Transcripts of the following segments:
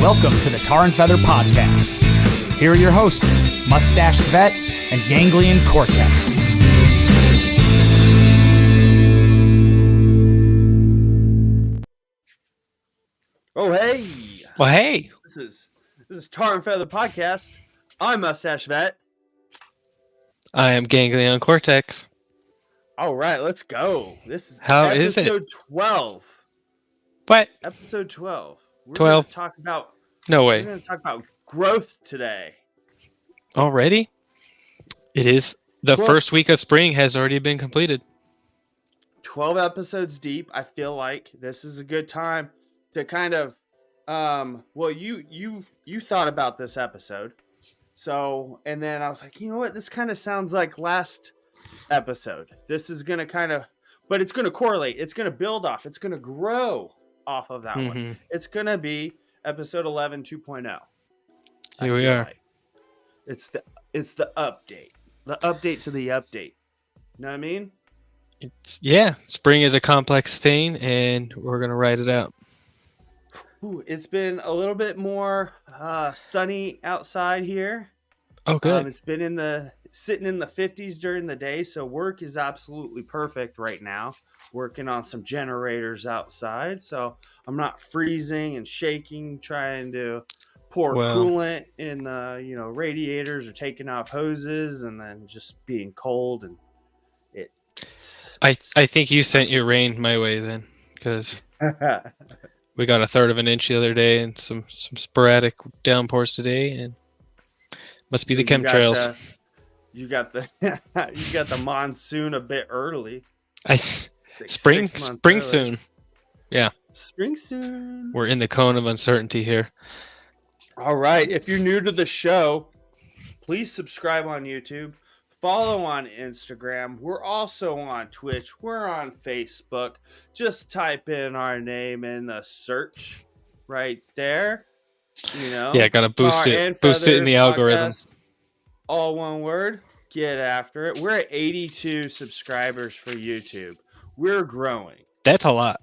Welcome to the Tar and Feather Podcast. Here are your hosts, Mustached Vet and Ganglion Cortex. Oh, hey. Well, hey. This is Tar and Feather Podcast. I'm Mustache Vet. I am Ganglion Cortex. All right, let's go. This is How is it? episode 12. What? Episode 12. We're 12? Gonna talk about, No We're way. going to talk about growth today. Already? It is. The Well- first week of spring has already been completed. 12 episodes deep. I feel like this is a good time to kind of well, you thought about this episode. So, and then I was like, you know what? This kind of sounds like last episode. This is going to kind of, but it's going to correlate. It's going to build off. It's going to grow off of that one. It's going to be episode 11 2.0. Here we are. It's the update. The update to the update. Know what I mean? Yeah, spring is a complex thing, and we're going to ride it out. Ooh, it's been a little bit more sunny outside here. Oh, good. It's been sitting in the 50s during the day, so work is absolutely perfect right now. Working on some generators outside, so I'm not freezing and shaking, trying to pour coolant in radiators or taking off hoses, and then just being cold. And I think you sent your rain my way then, because we got 1/3 of an inch the other day and some sporadic downpours today, and must be the chemtrails. You got the monsoon a bit early. Spring soon. Yeah. Spring soon. We're in the cone of uncertainty here. All right. If you're new to the show, please subscribe on YouTube. Follow on Instagram. We're also on Twitch. We're on Facebook. Just type in our name in the search right there. Yeah, gotta boost it. Boost it in the algorithm. Podcast, all one word. Get after it. We're at 82 subscribers for YouTube. We're growing. That's a lot.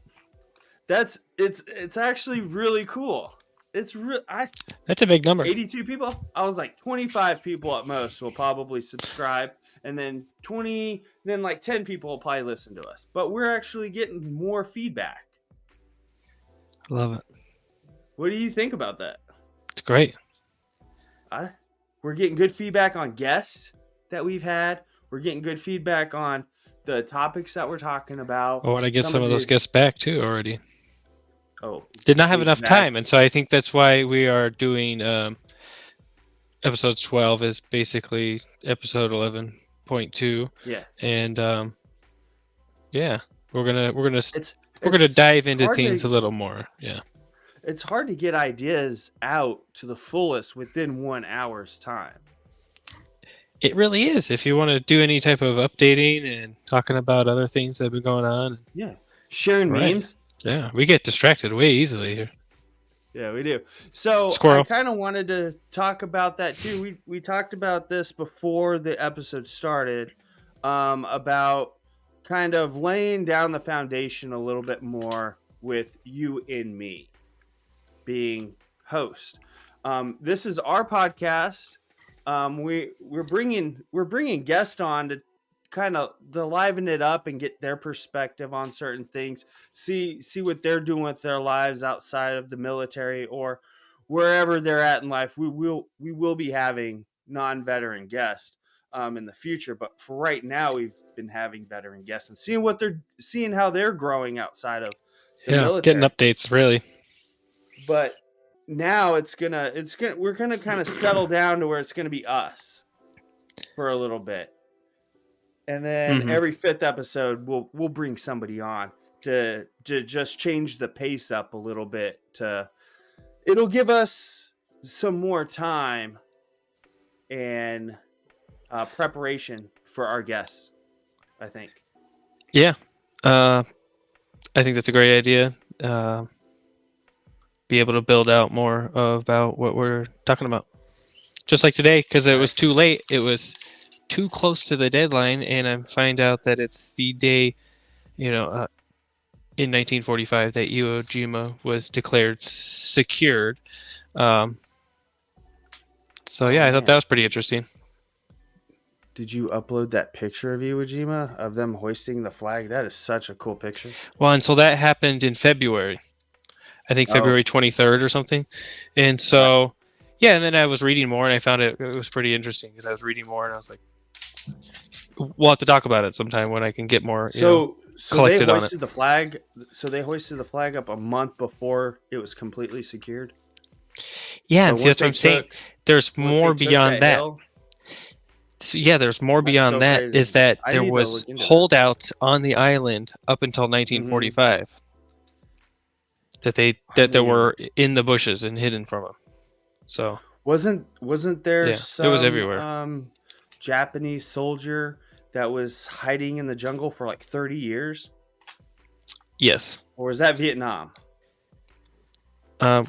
It's actually really cool. That's a big number. 82 people. I was like 25 people at most will probably subscribe, and then 10 people will probably listen to us. But we're actually getting more feedback. Love it. What do you think about that? It's great. We're getting good feedback on guests that we've had. We're getting good feedback on the topics that we're talking about. I want to get some of those guests back too already. Oh, did not have enough time, and so I think that's why we are doing episode 12 is basically episode 11.2. Yeah, and we're gonna dive into things a little more. Yeah, it's hard to get ideas out to the fullest within 1 hour's time. It really is. If you want to do any type of updating and talking about other things that have been going on, sharing memes. Yeah, we get distracted way easily here. Yeah, we do. So Squirrel. I kind of wanted to talk about that too. We talked about this before the episode started, about kind of laying down the foundation a little bit more with you and me being host. This is our podcast. We're bringing guests on to kind of liven it up and get their perspective on certain things, see what they're doing with their lives outside of the military or wherever they're at in life. We will be having non-veteran guests in the future, but for right now we've been having veteran guests and seeing how they're growing outside of the military. Getting updates really. But now we're gonna kind of settle down to where it's gonna be us for a little bit. And then every 5th episode, we'll bring somebody on to just change the pace up a little bit. It'll give us some more time and preparation for our guests, I think. Yeah, I think that's a great idea. Be able to build out more about what we're talking about. Just like today, because it was too late. It was too close to the deadline, and I find out that it's the day, in 1945 that Iwo Jima was declared secured. So yeah, I thought that was pretty interesting. Did you upload that picture of Iwo Jima of them hoisting the flag? That is such a cool picture. Well, and so that happened in February. I think February 23rd or something. And so, yeah, and then I was reading more, and I found it was pretty interesting because I was reading more, and I was like, we'll have to talk about it sometime when I can get more collected on it. The flag. So they hoisted the flag up a month before it was completely secured. Yeah, and see, that's what I'm saying. There's more beyond that. So, yeah, there's more beyond that. Crazy. Is that there was holdouts on the island up until 1945 that were in the bushes and hidden from them. So wasn't there? Yeah, it was everywhere. Japanese soldier that was hiding in the jungle for like 30 years. Yes. Or is that Vietnam? Well,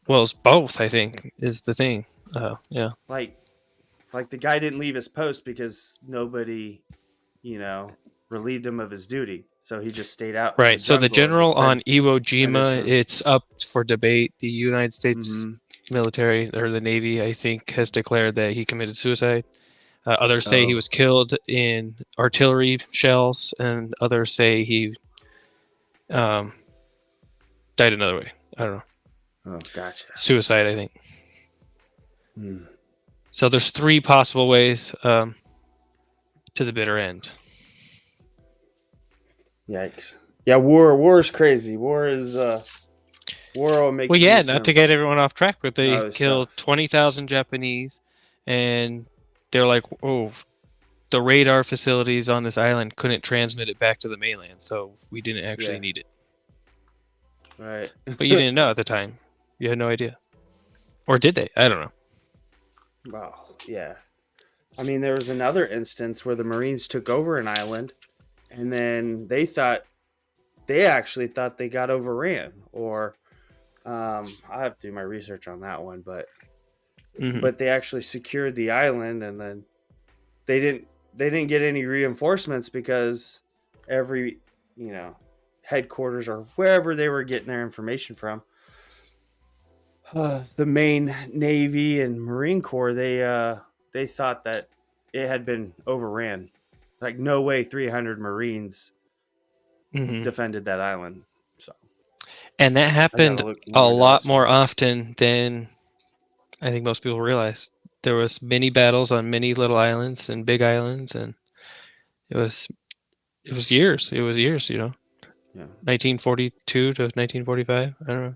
it's both. I think is the thing. Yeah. Like the guy didn't leave his post because nobody, relieved him of his duty. So he just stayed out. Right. So the general on Iwo Jima, it's up for debate. The United States military or the Navy, I think, has declared that he committed suicide. Others say he was killed in artillery shells, and others say he died another way. I don't know. Oh, gotcha. Suicide, I think. So there's 3 possible ways to the bitter end. Yikes! Yeah, war is crazy. War will make. Well, yeah, not to get everyone off track, but they killed 20,000 Japanese, and they're like, oh, the radar facilities on this island couldn't transmit it back to the mainland, so we didn't actually need it. Right. But you didn't know at the time. You had no idea. Or did they? I don't know. Wow. Yeah. I mean, there was another instance where the Marines took over an island, and then they actually thought they got overran. Or I have to do my research on that one, but they actually secured the island, and then they didn't get any reinforcements because every headquarters or wherever they were getting their information from, the main Navy and Marine Corps, they thought that it had been overran. Like, no way 300 Marines defended that island. So, and that happened a lot more often than I think most people realize. There was many battles on many little islands and big islands, and it was years. It was years, Yeah. 1942 to 1945. I don't know.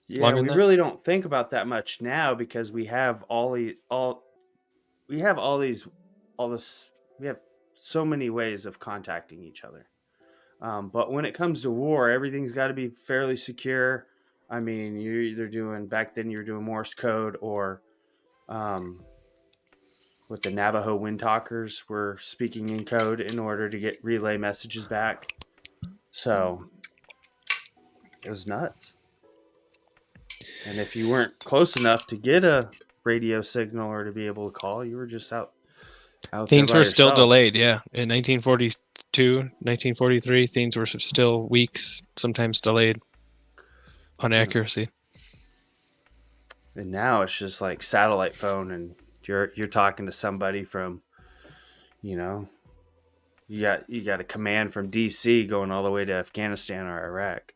Yeah, we really don't think about that much now because we have we have so many ways of contacting each other. But when it comes to war, everything's got to be fairly secure. I mean, back then you were doing Morse code, or with the Navajo wind talkers were speaking in code in order to get relay messages back. So it was nuts. And if you weren't close enough to get a radio signal or to be able to call, you were just out things were still delayed, yeah. In 1942, 1943, things were still weeks, sometimes delayed on accuracy. And now it's just like satellite phone, and you're talking to somebody from, you got a command from DC going all the way to Afghanistan or Iraq.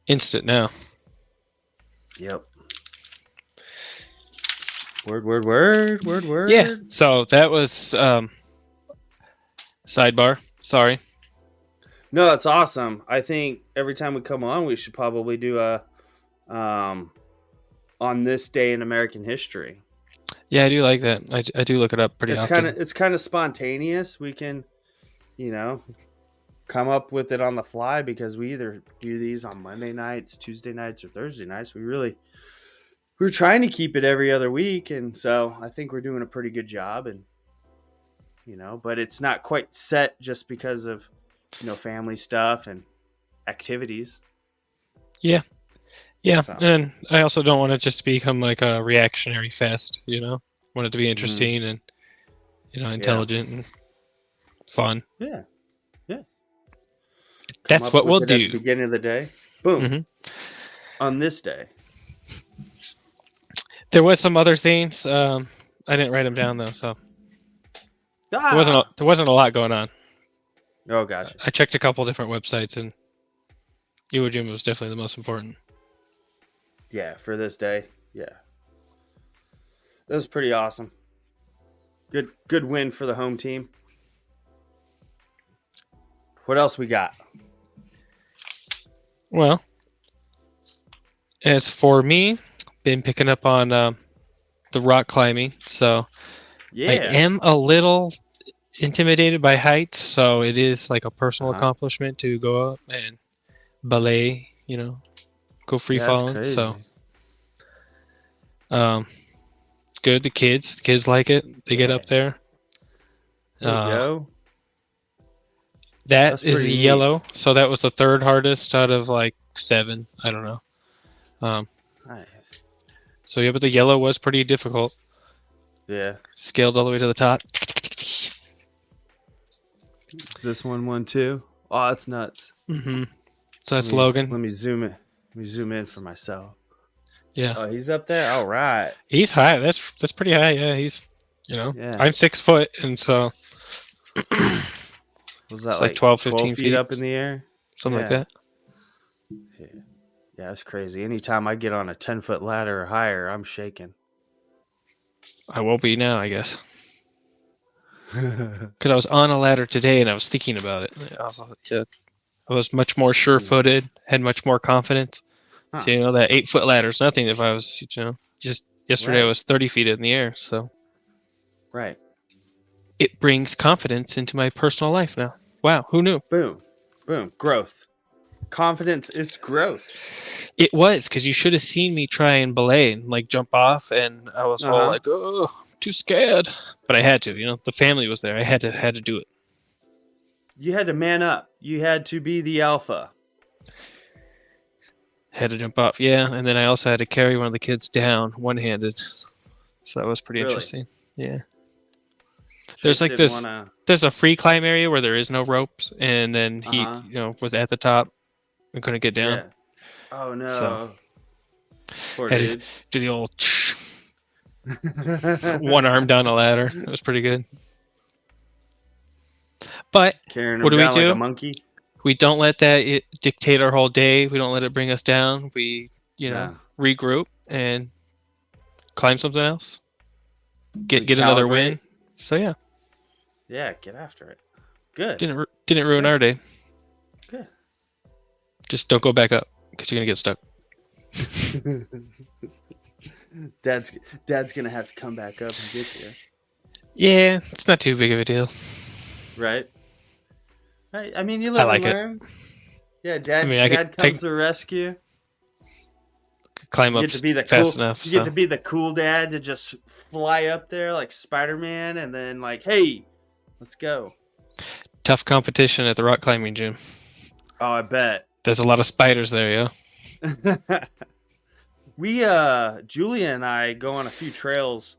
Instant now. Yep. Word. Yeah. So that was sidebar. Sorry. No, that's awesome. I think every time we come on, we should probably do a on this day in American history. Yeah, I do like that. I do look it up pretty often. It's kind of spontaneous. We can, come up with it on the fly because we either do these on Monday nights, Tuesday nights, or Thursday nights. We're trying to keep it every other week, and so I think we're doing a pretty good job. And but it's not quite set just because of family stuff and activities. Yeah. So. And I also don't want it just to become like a reactionary fest. Want it to be interesting and intelligent and fun. Yeah. That's what we'll do. At the beginning of the day. Boom. on this day? There was some other things. I didn't write them down though, so there wasn't a lot going on. Oh, gotcha. I checked a couple different websites, and Iwo Jima was definitely the most important. Yeah, for this day. Yeah. That was pretty awesome. Good win for the home team. What else we got? Well, as for me, been picking up on the rock climbing, so Yeah. I am a little intimidated by heights, so it is like a personal accomplishment to go up and belay, go free falling. So it's good. The kids like it. They get up there. There you go. That is the yellow. So that was the third hardest out of like 7. I don't know. Nice. So yeah, but the yellow was pretty difficult. Yeah. Scaled all the way to the top. Is this one too? Oh, that's nuts. Mm-hmm. So that's Logan. Let me zoom in. Let me zoom in for myself. Yeah. Oh, he's up there. All right. He's high. That's pretty high. Yeah, he's Yeah. I'm 6 foot, and so was that it's like 12, 15 feet up in the air? Something like that. Yeah, that's crazy. Anytime I get on a 10-foot ladder or higher, I'm shaking. I won't be now, I guess. Because I was on a ladder today and I was thinking about it. I was much more sure-footed, had much more confidence. Huh. So, that 8-foot ladder is nothing if I was, just yesterday I was 30 feet in the air. So, right. It brings confidence into my personal life now. Wow, who knew? Boom. Boom. Growth. Confidence is growth. It was, because you should have seen me try and belay and like jump off, and I was all like, oh, too scared. But I had to, the family was there. I had to do it. You had to man up. You had to be the alpha. Had to jump off, yeah. And then I also had to carry one of the kids down one-handed. So that was pretty interesting. Yeah. There's like this. There's a free climb area where there is no ropes, and then he, was at the top and couldn't get down. Yeah. Oh no! So, poor dude. Do the old one arm down a ladder. It was pretty good. But what do we do? Like a monkey? We don't let that dictate our whole day. We don't let it bring us down. We, regroup and climb something else. Get another win. So yeah. Yeah, get after it. Good. Didn't ruin our day. Good. Just don't go back up because you're gonna get stuck. Dad's gonna have to come back up and get you. Yeah, it's not too big of a deal. Right. I mean, you live and learn. Yeah, Dad comes to rescue. Climb up fast enough. You get to be the cool dad to just fly up there like Spider-Man, and then like, hey, let's go. Tough competition at the rock climbing gym. Oh, I bet. There's a lot of spiders there, yeah. Julia and I go on a few trails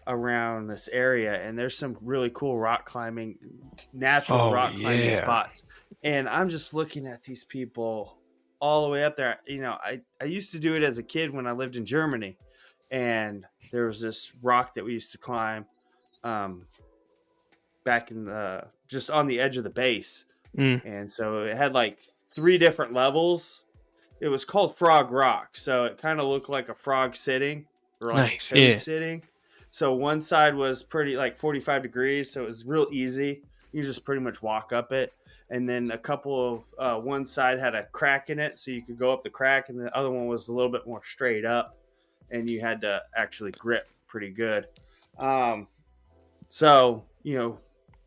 around this area, and there's some really cool rock climbing spots. And I'm just looking at these people all the way up there. I used to do it as a kid when I lived in Germany, and there was this rock that we used to climb back in just on the edge of the base. And so it had like 3 different levels. It was called Frog Rock, so it kind of looked like a frog sitting or like sitting. So one side was pretty like 45 degrees, so it was real easy. You just pretty much walk up it. And then a couple of one side had a crack in it, so you could go up the crack, and the other one was a little bit more straight up, and you had to actually grip pretty good. So,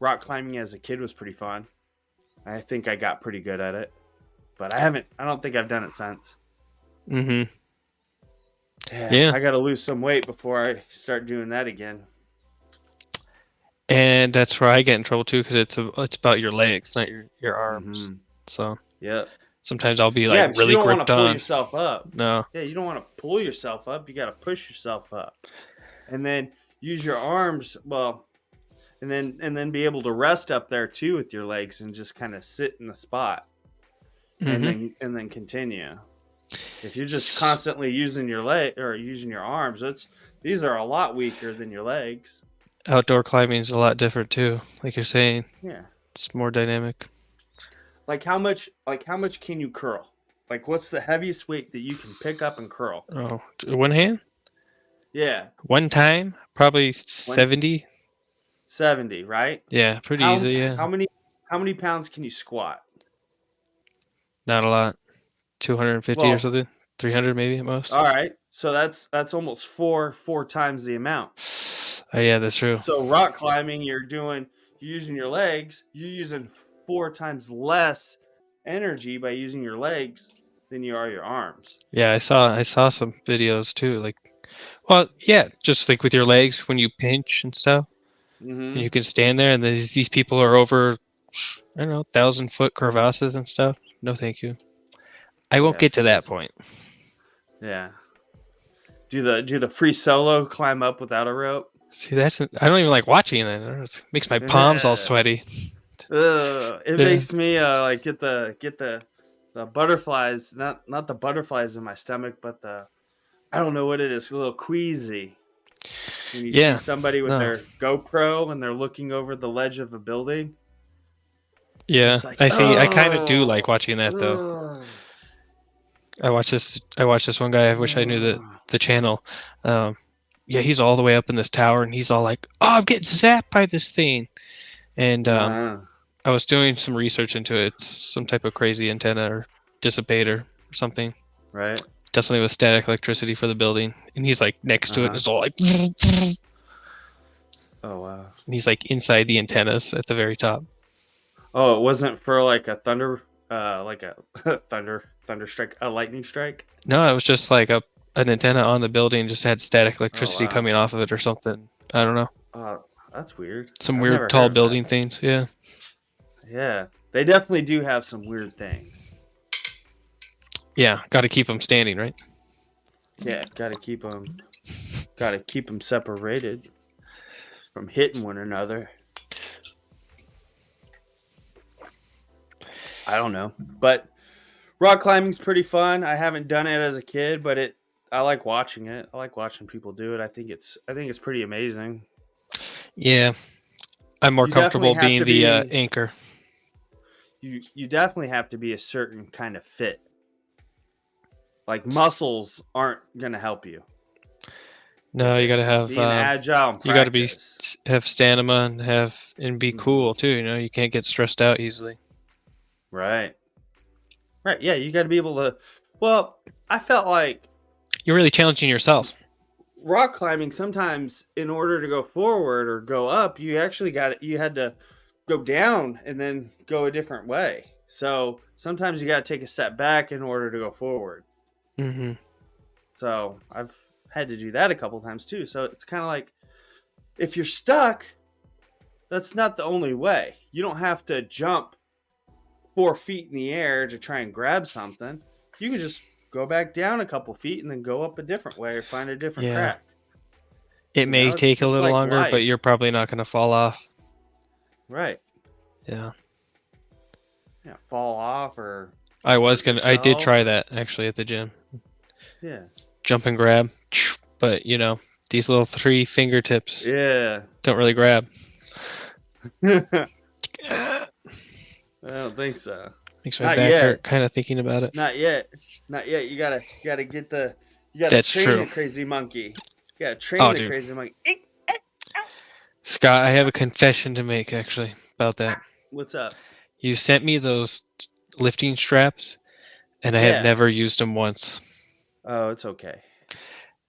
rock climbing as a kid was pretty fun. I think I got pretty good at it, but I don't think I've done it since. Mm-hmm. Yeah. I got to lose some weight before I start doing that again. And that's where I get in trouble too, because it's about your legs, not your arms. Mm-hmm. So yeah, sometimes I'll be like really gripped on. You don't want to pull yourself up. No. Yeah, you don't want to pull yourself up. You got to push yourself up, and then use your arms. Well, and then be able to rest up there too with your legs and just kind of sit in the spot, and then continue. If you're just constantly using your leg or using your arms, these are a lot weaker than your legs. Outdoor climbing is a lot different too. Like you're saying, Yeah. it's more dynamic. Like how much can you curl? Like what's the heaviest weight that you can pick up and curl? Oh, one hand? Yeah. One time? Probably 70. 70, right? Yeah, pretty easy, yeah. How many pounds can you squat? Not a lot. 250 or something. 300 maybe at most. All right. So that's almost four times the amount. Oh, yeah, that's true. So rock climbing, you're using your legs, you're using 4 times less energy by using your legs than you are your arms. Yeah, I saw some videos too. Like, well, yeah, just like with your legs when you pinch and stuff, and you can stand there, and these people are over, I don't know, 1,000-foot crevasses and stuff. No, thank you. I won't get to that point. Yeah. Do the free solo climb up without a rope? See, I don't even like watching it. It makes my palms all sweaty. It makes me like get the butterflies, not the butterflies in my stomach, but I don't know what it is, a little queasy. When you see somebody with their GoPro and they're looking over the ledge of a building. Yeah, like, I see. I kind of do like watching that though. I watched this one guy. I wish I knew the channel. Yeah, he's all the way up in this tower, and he's all like, "Oh, I'm getting zapped by this thing." And I was doing some research into it. It's some type of crazy antenna or dissipator or something. Right. Does something with static electricity for the building, and he's like next to it, and it's all like. Oh wow! And he's like inside the antennas at the very top. Oh, it wasn't for like a thunder strike, a lightning strike. No, it was just like an antenna on the building, just had static electricity coming off of it or something. I don't know. That's weird. Some weird tall building things. Yeah. Yeah, they definitely do have some weird things. Yeah, got to keep them standing, right? Yeah, got to keep them separated from hitting one another. I don't know, but rock climbing's pretty fun. I haven't done it as a kid, but I like watching it. I like watching people do it. I think it's pretty amazing. Yeah, I'm more comfortable being the anchor. You definitely have to be a certain kind of fit. Like muscles aren't gonna help you. No, you gotta have being agile. You gotta have stamina and be cool too. You know, you can't get stressed out easily. Right. Yeah, you got to be able to. Well, I felt like you're really challenging yourself. Rock climbing, sometimes in order to go forward or go up, you had to go down and then go a different way. So sometimes you got to take a step back in order to go forward. Mm-hmm. So I've had to do that a couple times too. So it's kind of like if you're stuck, that's not the only way. You don't have to jump 4 feet in the air to try and grab something. You can just go back down a couple feet and then go up a different way or find a different crack. It may take a little longer, but you're probably not going to fall off. Right. Yeah. Yeah, fall off or I did try that actually at the gym. Yeah. Jump and grab, but you know, these little 3 fingertips don't really grab. I don't think so. Makes my back hurt kind of thinking about it. Not yet. You gotta train the crazy monkey. You gotta train the crazy monkey. Scott, I have a confession to make actually about that. What's up? You sent me those lifting straps, and I have never used them once. Oh, it's okay.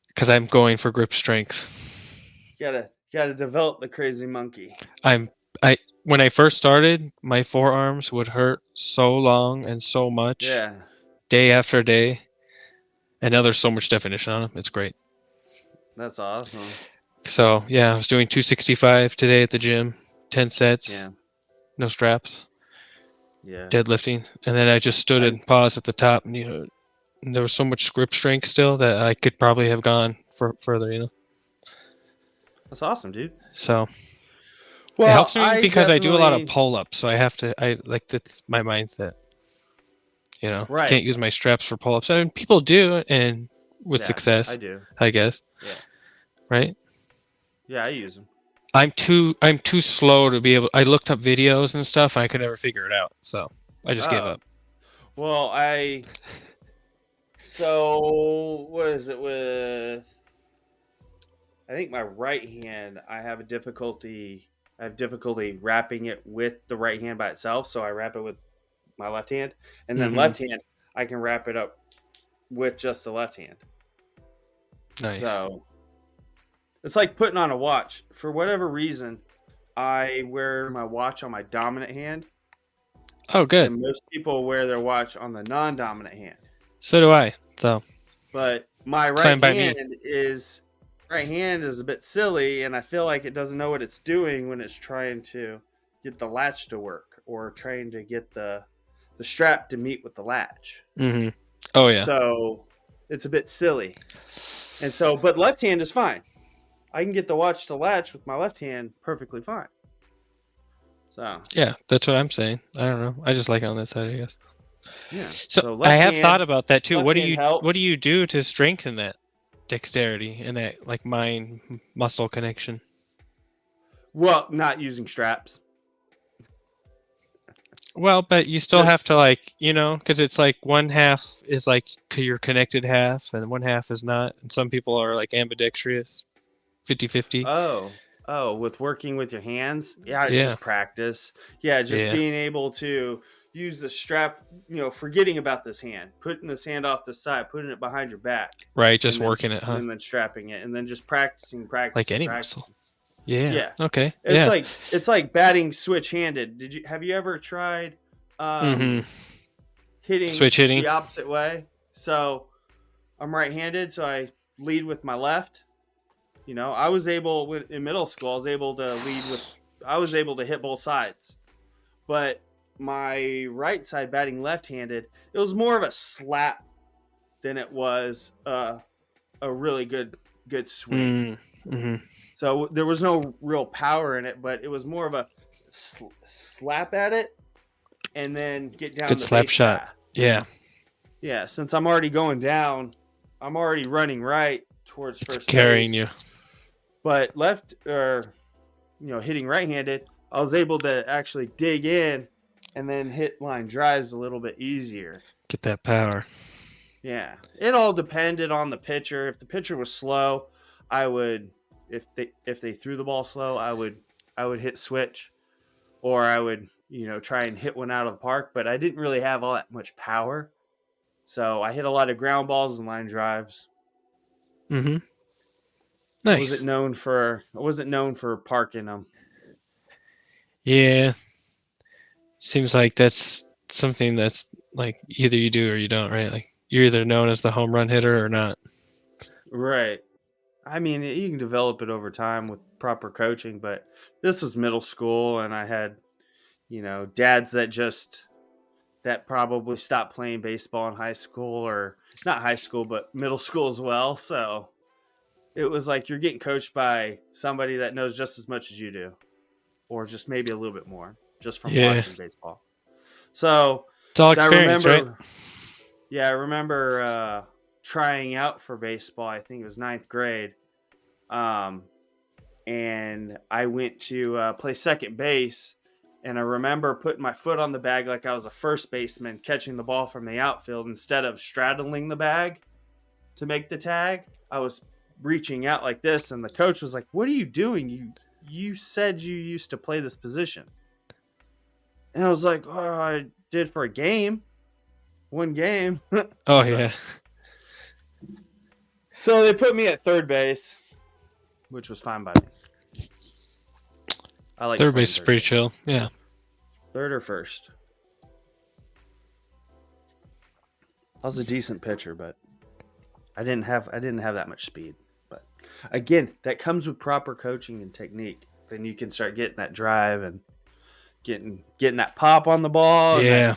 Because I'm going for grip strength. You gotta develop the crazy monkey. When I first started, my forearms would hurt so long and so much, day after day, and now there's so much definition on them. It's great. That's awesome. So yeah, I was doing 265 today at the gym, 10 sets, no straps, deadlifting, and then I just stood and paused at the top, and there was so much grip strength still that I could probably have gone further. That's awesome, dude. So. Well, it helps me because I do a lot of pull-ups, so that's my mindset. Right. Can't use my straps for pull-ups. I mean, people do, and with success. I do. I guess. Yeah. Right. Yeah, I use them. I'm too slow to be able. I looked up videos and stuff, and I could never figure it out. So I just gave up. Well, so what is it with? I think my right hand, I have difficulty wrapping it with the right hand by itself. So I wrap it with my left hand, and then left hand, I can wrap it up with just the left hand. Nice. So it's like putting on a watch. For whatever reason, I wear my watch on my dominant hand. Oh, good. And most people wear their watch on the non-dominant hand. So do I. So. But my right hand is a bit silly, and I feel like it doesn't know what it's doing when it's trying to get the latch to work or trying to get the strap to meet with the latch. Mm-hmm. Oh yeah. So it's a bit silly. And so, but left hand is fine. I can get the watch to latch with my left hand perfectly fine. So yeah, that's what I'm saying. I don't know. I just like it on that side, I guess. Yeah. So I have thought about that too. What do you do to strengthen that dexterity and that like mind muscle connection? Well, not using straps. Well, but you still have to because it's like one half is like your connected half and one half is not. And some people are like ambidextrous, 50-50. Oh, with working with your hands? Yeah, just practice. Yeah, being able to use the strap, forgetting about this hand, putting this hand off the side, putting it behind your back. Right, just working it, huh? And then strapping it, and then just practicing. Like any muscle. Yeah. Okay. It's like batting switch-handed. Have you ever tried switch hitting the opposite way? So I'm right-handed, so I lead with my left. I was able in middle school. I was able to hit both sides, but my right side batting left-handed, it was more of a slap than it was a really good swing. Mm-hmm. So there was no real power in it, but it was more of a slap at it and then get down. Good slap shot. Yeah. Yeah. Since I'm already going down, I'm already running right towards first carrying base. You. But hitting right-handed, I was able to actually dig in and then hit line drives a little bit easier. Get that power. Yeah. It all depended on the pitcher. If the pitcher was slow, I would, if they threw the ball slow, I would hit switch, or I would, try and hit one out of the park, but I didn't really have all that much power. So I hit a lot of ground balls and line drives. Mm-hmm. Nice. I wasn't known for parking them. Yeah. Seems like that's something that's like either you do or you don't, right? Like you're either known as the home run hitter or not. Right. I mean, you can develop it over time with proper coaching, but this was middle school, and I had, dads that probably stopped playing baseball in high school, or not high school, but middle school as well. So it was like you're getting coached by somebody that knows just as much as you do, or just maybe a little bit more, just from watching baseball. So it's all experience, right? Yeah, I remember trying out for baseball. I think it was 9th grade, and I went to play second base. And I remember putting my foot on the bag like I was a first baseman, catching the ball from the outfield instead of straddling the bag to make the tag. I was reaching out like this, and the coach was like, "What are you doing? You said you used to play this position." And I was like, "Oh, I did for a game, one game." Oh yeah. So they put me at third base, which was fine by me. I like third base is pretty chill. Yeah. Third or first. I was a decent pitcher, but I didn't have that much speed. But again, that comes with proper coaching and technique. Then you can start getting that drive and getting that pop on the ball. Yeah.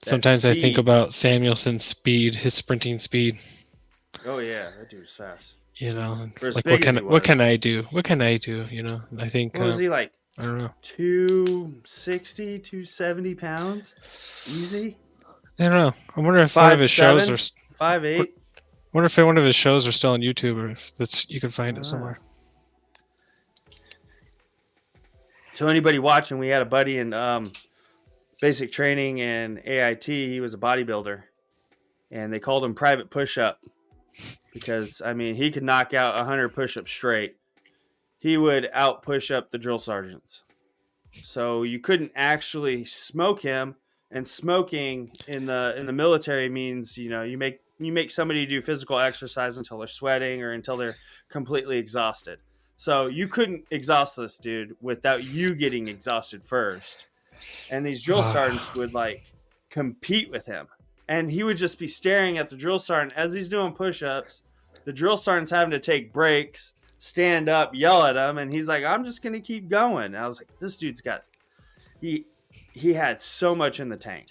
Sometimes I think about Samuelson's speed, his sprinting speed. Oh yeah, that dude was fast. Like what can I do? What can I do? I think. What was he like? I don't know. 260, 270 pounds? Easy? I don't know. I wonder if one of his shows 5'7", are. 5'8". Wonder if one of his shows are still on YouTube, or if that's you can find it somewhere. So anybody watching, we had a buddy in basic training and AIT. He was a bodybuilder, and they called him Private Push-Up because he could knock out 100 push-ups straight. He would out push-up the drill sergeants. So you couldn't actually smoke him, and smoking in the military means you make somebody do physical exercise until they're sweating or until they're completely exhausted. So you couldn't exhaust this dude without you getting exhausted first. And these drill sergeants would compete with him, and he would just be staring at the drill sergeant as he's doing push-ups. The drill sergeant's having to take breaks, stand up, yell at him, and he's like, I'm just gonna keep going. And I was like, this dude's got he had so much in the tank.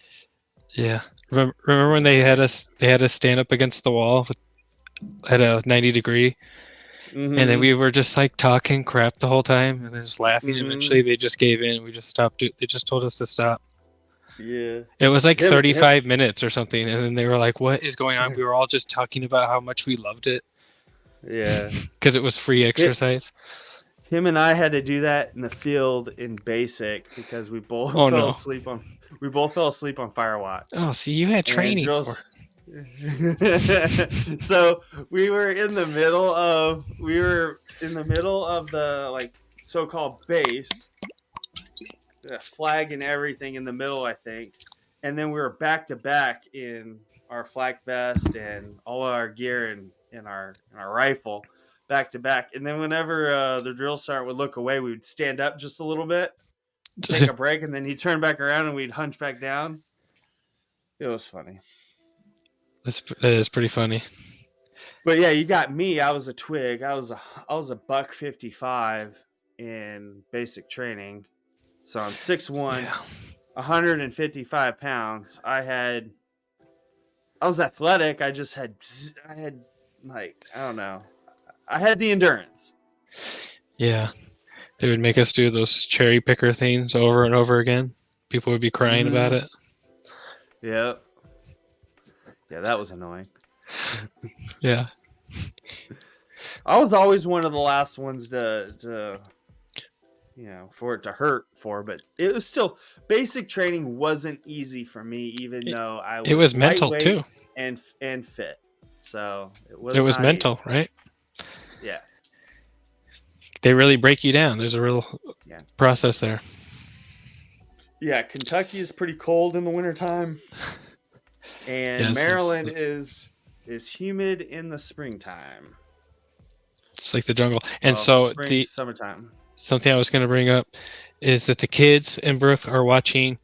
Yeah. Remember when they had us stand up against the wall at a 90-degree, and then we were just talking crap the whole time and then just laughing. Eventually they just gave in. We just stopped. They just told us to stop. Yeah. It was 35 minutes or something, and then they were like, what is going on? We were all just talking about how much we loved it. Yeah. Because it was free exercise. Him and I had to do that in the field in basic because we both fell asleep on Firewatch. Oh, see, you had training for So we were in the middle of the so-called base, the flag and everything in the middle, I think, and then we were back to back in our flak vest and all our gear and in our rifle, back to back. And then whenever the drill sergeant would look away, we would stand up just a little bit, take a break, and then he'd turn back around and we'd hunch back down. It was funny. That is pretty funny. But yeah, you got me. I was a twig. I was a $155 in basic training. So I'm 6'1", 155 pounds. I was athletic. I had I don't know. I had the endurance. Yeah. They would make us do those cherry picker things over and over again. People would be crying about it. Yeah. Yeah, that was annoying. Yeah. I was always one of the last ones to for it to hurt for, but it was still, basic training wasn't easy for me, even though it was mental too and fit. So it was mental, easy. Right? Yeah. They really break you down. There's a real process there. Yeah, Kentucky is pretty cold in the wintertime. And Maryland is humid in the springtime. It's like the jungle. And summertime. Something I was going to bring up is that the kids in Brooke are watching.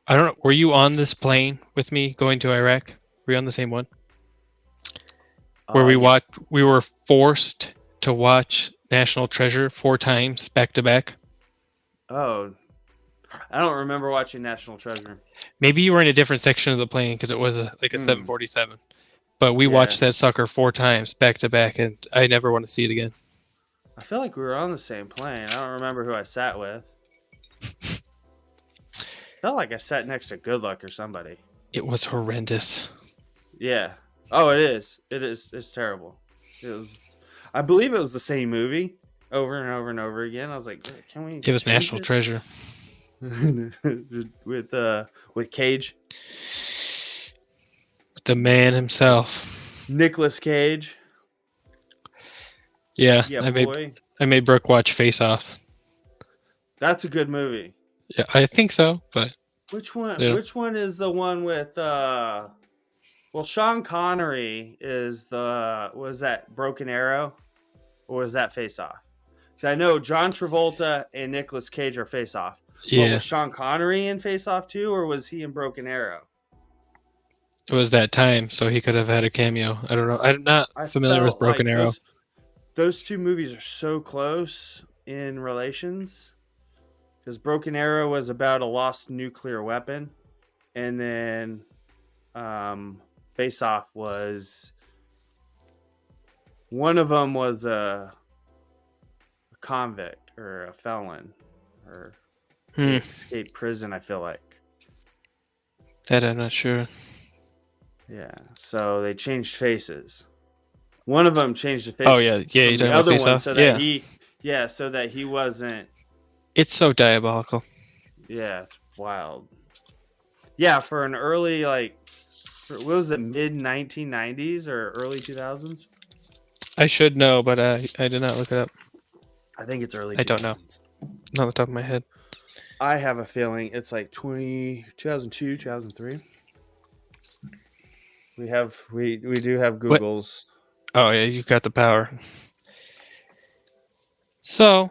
I don't know. Were you on this plane with me going to Iraq? Were you on the same one? Where we were forced to watch National Treasure 4 times back to back. Oh, I don't remember watching National Treasure. Maybe you were in a different section of the plane because it was a 747. But we watched that sucker 4 times back to back, and I never want to see it again. I feel like we were on the same plane. I don't remember who I sat with. Felt like I sat next to Good Luck or somebody. It was horrendous. Yeah. Oh, it is. It is. It's terrible. It was. I believe it was the same movie over and over and over again. I was like, can we? It was National Treasure. with Cage. The man himself. Nicolas Cage. Yeah, I made Brooke watch Face Off. That's a good movie. Yeah, I think so, but which one? Yeah. Which one is the one with? Well, Sean Connery is the. Was that Broken Arrow, or was that Face Off? Because I know John Travolta and Nicolas Cage are Face Off. Yeah. Well, was Sean Connery in Face Off too, or was he in Broken Arrow? It was that time, so he could have had a cameo. I don't know. I'm not familiar with Broken Arrow. Those two movies are so close in relations. Because Broken Arrow was about a lost nuclear weapon. And then Face Off was... One of them was a convict or a felon. Or escaped prison, I feel like. That I'm not sure. Yeah, so they changed faces. One of them changed the face. Oh yeah, from you're the talking about other Face one, Off. so Yeah, that he wasn't. it's so diabolical. Yeah, it's wild. Yeah, for an early what was it, mid 1990s or early 2000s? I should know, but I did not look it up. I think it's early I don't know. 2000s. Not on the top of my head. I have a feeling it's like 2002, 2003. We do have Google's. Oh yeah, you got the power. So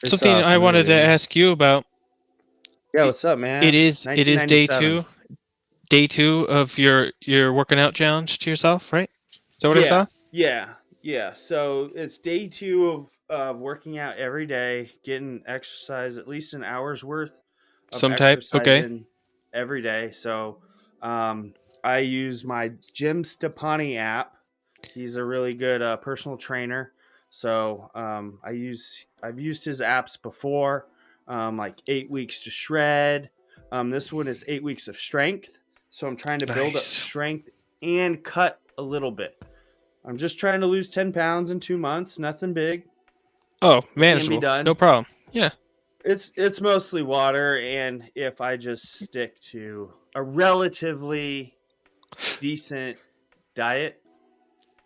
It's something I wanted to movie. ask you about. Yeah, what's up, man? It is day 1997. day two of your working out challenge to yourself, right? Is that what I saw? Yeah. So it's day 2 of working out every day, getting exercise, at least an hour's worth of Some type. exercise Okay. in every day. So I use my Jim Stepani app. He's a really good personal trainer. So I've used his apps before, like 8 weeks to shred. This one is 8 weeks of strength. So I'm trying to build up Nice. strength and cut a little bit. I'm just trying to lose 10 pounds in 2 months. Nothing big. Oh, Can be manageable. done. No problem. Yeah. It's mostly water, and if I just stick to a relatively decent diet,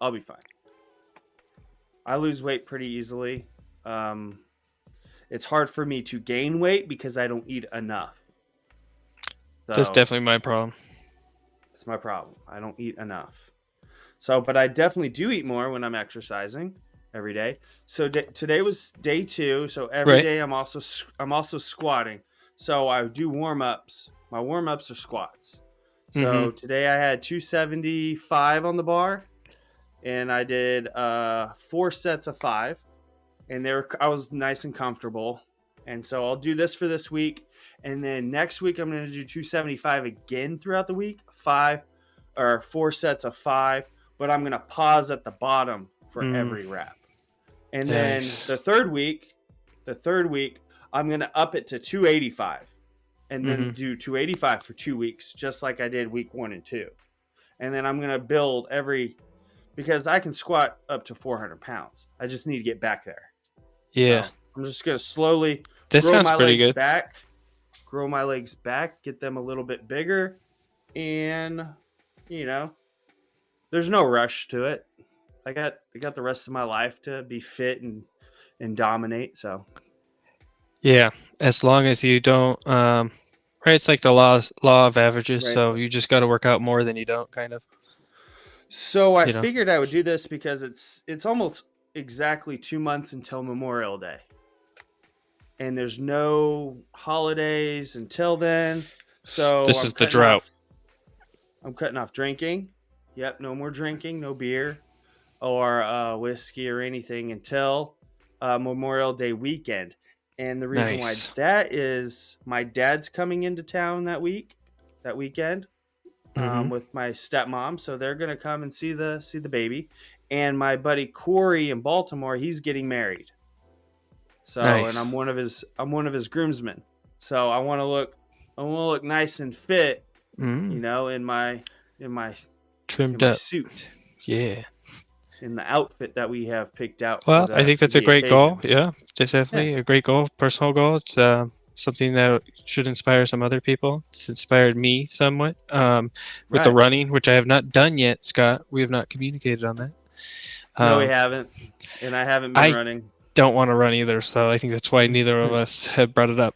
I'll be fine. I lose weight pretty easily. It's hard for me to gain weight because I don't eat enough. So That's definitely my problem. it's my problem. I don't eat enough. So, but I definitely do eat more when I'm exercising every day. So today was day 2. So every day I'm also squatting. So I do warm ups. My warm ups are squats. So today I had 275 on the bar, and I did 4 sets of 5, and I was nice and comfortable. And so I'll do this for this week, and then next week I'm going to do 275 again throughout the week, 4 sets of 5. But I'm going to pause at the bottom for every rep. And then the third week, I'm going to up it to 285 and then do 285 for 2 weeks, just like I did week 1 and 2. And then I'm going to build because I can squat up to 400 pounds. I just need to get back there. Yeah. So I'm just going to slowly grow my legs back, get them a little bit bigger. And, there's no rush to it. I got the rest of my life to be fit and dominate. So yeah, as long as you don't, right? It's like the law of averages. Right. So you just got to work out more than you don't, kind of. So I figured I would do this because it's almost exactly 2 months until Memorial Day, and there's no holidays until then. So this is the drought. I'm cutting off drinking. Yep, no more drinking, no beer or whiskey or anything until Memorial Day weekend. And the reason why that is, my dad's coming into town that weekend, with my stepmom. So they're gonna come and see the baby. And my buddy Corey in Baltimore, he's getting married. So and I'm one of his groomsmen. So I want to look nice and fit, in my trimmed in my up suit. Yeah. In the outfit that we have picked out. Well, I think that's a great goal. Yeah, definitely a great goal, personal goal. It's something that should inspire some other people. It's inspired me somewhat with the running, which I have not done yet, Scott. We have not communicated on that. No, we haven't. And I haven't been running. Don't want to run either, so I think that's why neither of us have brought it up.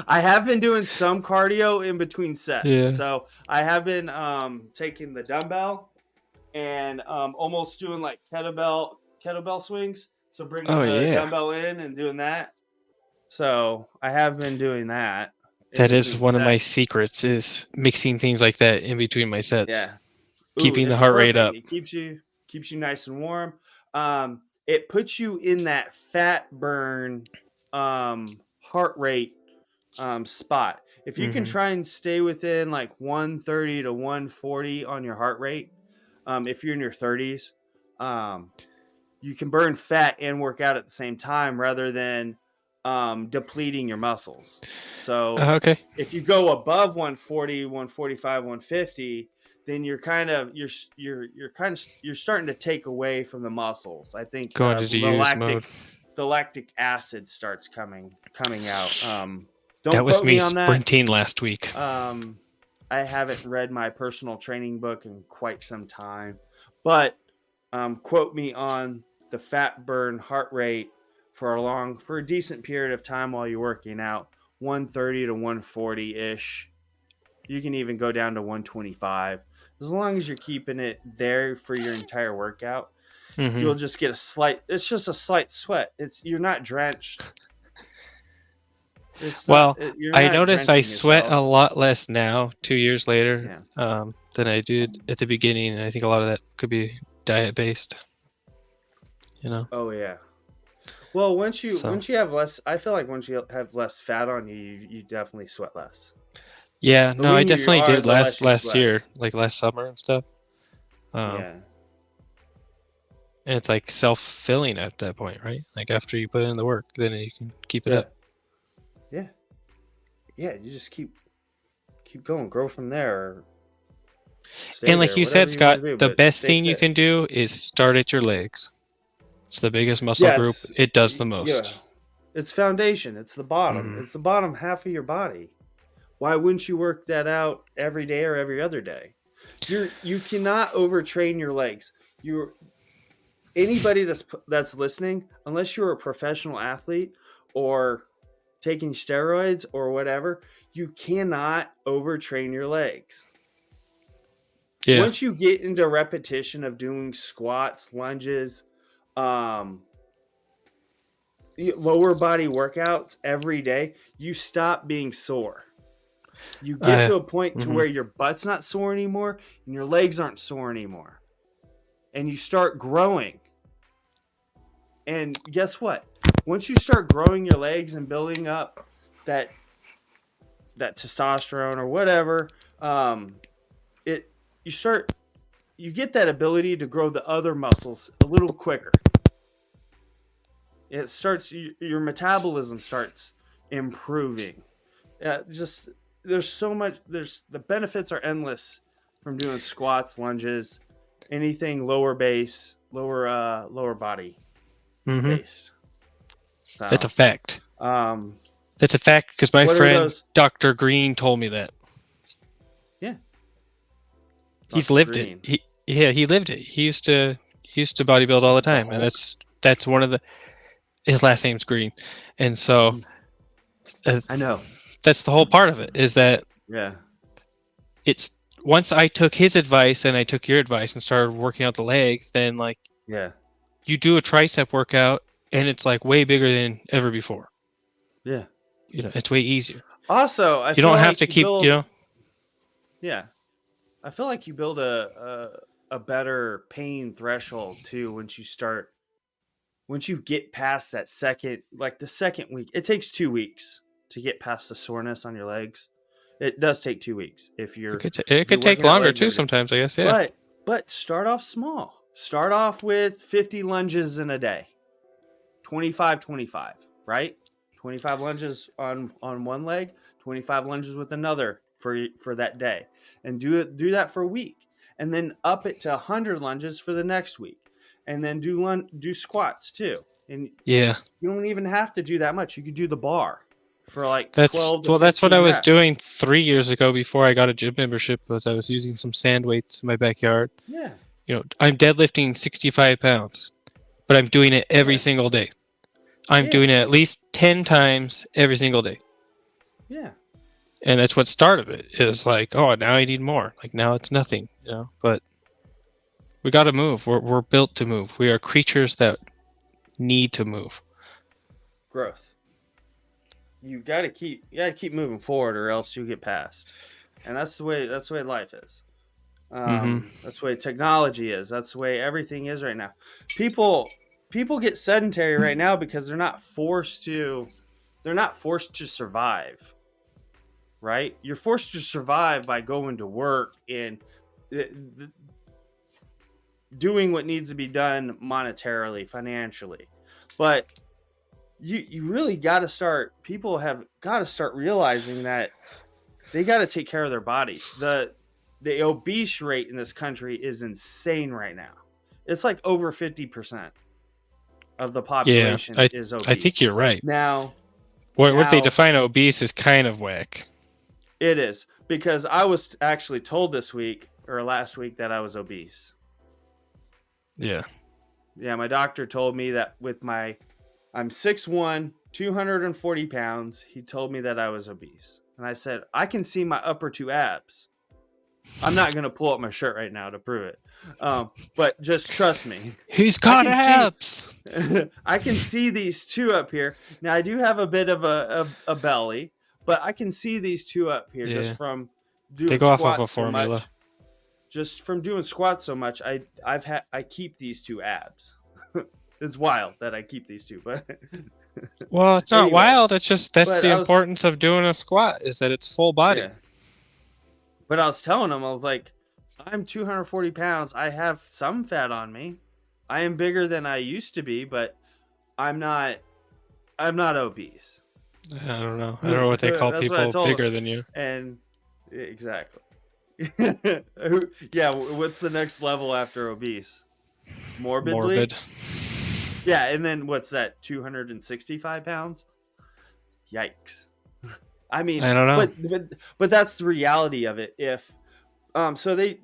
I have been doing some cardio in between sets. Yeah. So I have been taking the dumbbell and almost doing like kettlebell swings. So bringing the dumbbell in and doing that. So I have been doing that. That is one of my secrets, is mixing things like that in between my sets. Yeah. Keeping the heart rate up. It keeps you nice and warm. It puts you in that fat burn heart rate spot. If you can try and stay within like 130 to 140 on your heart rate, if you're in your 30s, you can burn fat and work out at the same time rather than depleting your muscles. So Okay. if you go above 140, 145, 150, then you're starting to take away from the muscles. I think Going into use mode. the lactic acid starts coming out. Don't That was quote me me on that. sprinting last week. I haven't read my personal training book in quite some time, but quote me on the fat burn heart rate for a decent period of time while you're working out, 130 to 140 ish. You can even go down to 125. As long as you're keeping it there for your entire workout, you'll just get it's just a slight sweat. You're not drenched. I noticed I sweat yourself. a lot less now, 2 years later, than I did at the beginning. And I think a lot of that could be diet based. Oh yeah. Well, once you have less, I feel like once you have less fat on you, you definitely sweat less. Yeah, The no, I leaner you definitely are, did the less you last sweat. year, like last summer and stuff. Yeah. And it's like self-fulfilling at that point, right? Like after you put in the work, then you can keep it up. Yeah. Yeah, you just keep going, grow from there. And like you said, Scott, the best thing you fit. can do is start at your legs. It's the biggest muscle group. It does the most. Yeah. It's foundation. It's the bottom. It's the bottom half of your body. Why wouldn't you work that out every day or every other day? You cannot overtrain your legs. Anybody that's listening, unless you're a professional athlete or taking steroids or whatever, you cannot overtrain your legs. Yeah. Once you get into repetition of doing squats, lunges, lower body workouts every day, you stop being sore. You get to a point to where your butt's not sore anymore and your legs aren't sore anymore. And you start growing. And guess what? Once you start growing your legs and building up that testosterone or whatever, you get that ability to grow the other muscles a little quicker. It starts, your metabolism starts improving. There's so much, the benefits are endless from doing squats, lunges, anything lower body based. So, that's a fact. That's a fact because my friend Dr. Green told me that. Yeah. He's lived it. He lived it. He used to bodybuild all the time, and that's one of the. His last name's Green, and so I know that's the whole part of it. Is that it's once I took his advice and I took your advice and started working out the legs, then you do a tricep workout and it's like way bigger than ever before. Yeah, it's way easier. Also, you don't have to keep Yeah, I feel like you build a better pain threshold too once you get past that the second week. It takes 2 weeks to get past the soreness on your legs. It does take 2 weeks if you're. It could take longer too sometimes, I guess. Yeah. But start off small. Start off with 50 lunges in a day. 25, right? 25 lunges on one leg, 25 lunges with another for that day, and do that for a week, and then up it to 100 lunges for the next week, and then do squats too. And you don't even have to do that much. You could do the bar for like 12 to 15 that's what I was reps. doing 3 years ago before I got a gym membership. Was I was using some sand weights in my backyard. Yeah. I'm deadlifting 65 pounds, but I'm doing it every single day. I'm doing it at least 10 times every single day. Yeah. And that's what started it. Is like, oh, now I need more. Like now it's nothing, But we got to move. We're built to move. We are creatures that need to move. Growth. You got to keep moving forward, or else you get past. And that's the way life is. That's the way technology is. That's the way everything is right now. People get sedentary right now because they're not forced to survive. Right? You're forced to survive by going to work and doing what needs to be done monetarily, financially. But you really got to start. People have got to start realizing that they got to take care of their bodies. The obese rate in this country is insane right now. It's like over 50% of the population is obese. I think you're right. Now, what they define obese is kind of whack. It is, because I was actually told this week or last week that I was obese. Yeah. Yeah, my doctor told me that I'm 6'1", 240 pounds. He told me that I was obese. And I said, I can see my upper two abs. I'm not going to pull up my shirt right now to prove it. But just trust me. He's got abs. I can see these two up here. Now, I do have a bit of a belly, but I can see these two up here just from doing squats off of a formula. So much. Just from doing squats so much, I keep these two abs. It's wild that I keep these two, but well, it's not wild. It's just that's the importance of doing a squat is that it's full body. Yeah. But I was telling him, I was like, I'm 240 pounds. I have some fat on me. I am bigger than I used to be, but I'm not obese. I don't know. I don't know what they call people bigger than you. And exactly. Yeah. What's the next level after obese? Morbid. Yeah. And then what's that? 265 pounds? Yikes. I mean, I don't know. But that's the reality of it. If, so they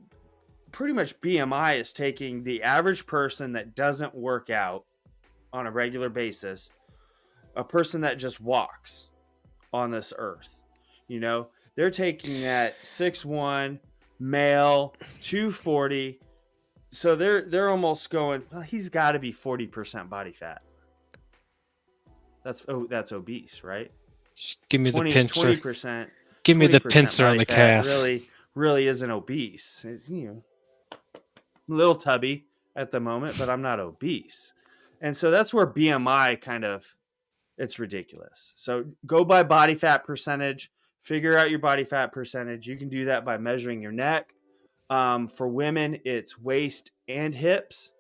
pretty much BMI is taking the average person that doesn't work out on a regular basis, a person that just walks on this earth, they're taking that 6'1" male, 240. So they're almost going, well, he's got to be 40% body fat. That's obese, right? Just give me the pincer. 20%. Give me the pincer on the calf. Really isn't obese. It's, a little tubby at the moment, but I'm not obese. And so that's where BMI it's ridiculous. So go by body fat percentage, figure out your body fat percentage. You can do that by measuring your neck. For women, it's waist, hips,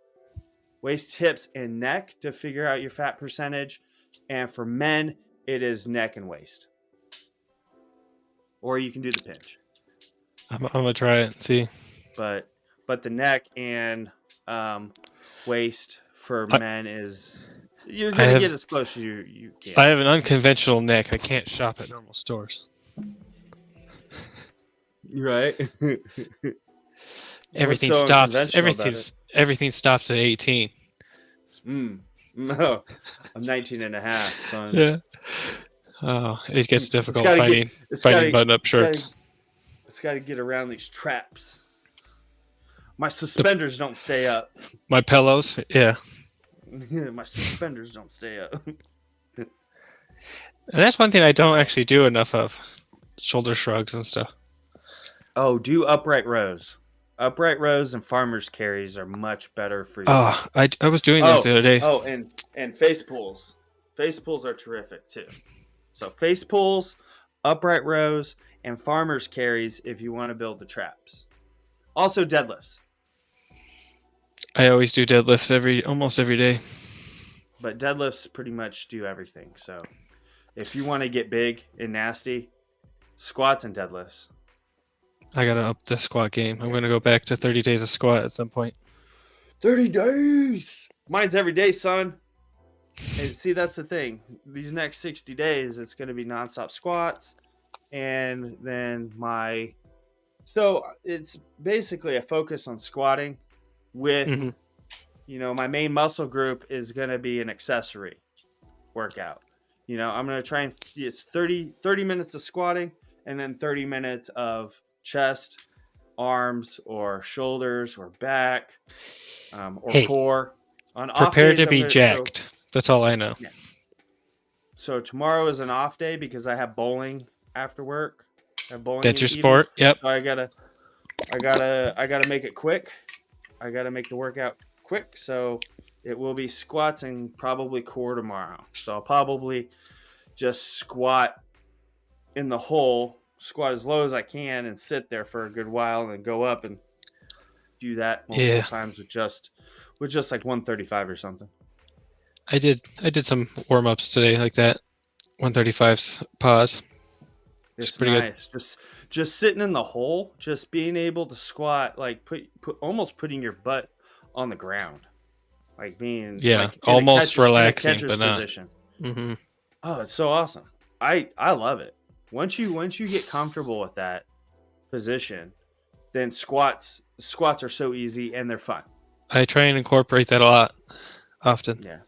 and neck to figure out your fat percentage. And for men, it is neck and waist. Or you can do the pinch. I'm gonna try it and see. But the neck and waist for men is you're gonna get as close as you can. I have an unconventional neck. I can't shop at normal stores. Right. Everything stops. Everything stops at 18. No, I'm 19 and a half, son. Yeah. Oh, it gets difficult finding button-up shirts. It's got to get around these traps. My suspenders don't stay up. My pillows, yeah. My suspenders don't stay up. And that's one thing I don't actually do enough of. Shoulder shrugs and stuff. Oh, do upright rows. Upright rows and farmer's carries are much better for you. Oh, I was doing those the other day. Oh, and face pulls. Face pulls are terrific too. So face pulls, upright rows, and farmer's carries if you want to build the traps. Also deadlifts. I always do deadlifts almost every day. But deadlifts pretty much do everything. So if you want to get big and nasty, squats and deadlifts. I gotta up the squat game. I'm gonna go back to 30 days of squat at some point. 30 days! Mine's every day, son. And see, that's the thing. These next 60 days, it's gonna be nonstop squats. And then so it's basically a focus on squatting with, my main muscle group is gonna be an accessory workout. I'm gonna try and it's 30 minutes of squatting and then 30 minutes of chest, arms, or shoulders, or back, or core. On prepare to be jacked. That's all I know. Yeah. So tomorrow is an off day because I have bowling after work. That's your sport. Yep. So I gotta make it quick. I gotta make the workout quick. So it will be squats and probably core tomorrow. So I'll probably just squat in the hole. Squat as low as I can and sit there for a good while and then go up and do that multiple times with just like 135 or something. I did some warm ups today like that. 135's pause. It's pretty good. nice. Just sitting in the hole, just being able to squat, like put almost putting your butt on the ground, like being like in almost relaxing, catcher's but not. position. Mm-hmm. Oh, it's so awesome. I love it. Once you get comfortable with that position, then squats are so easy and they're fun. I try and incorporate that a lot, often. Yeah.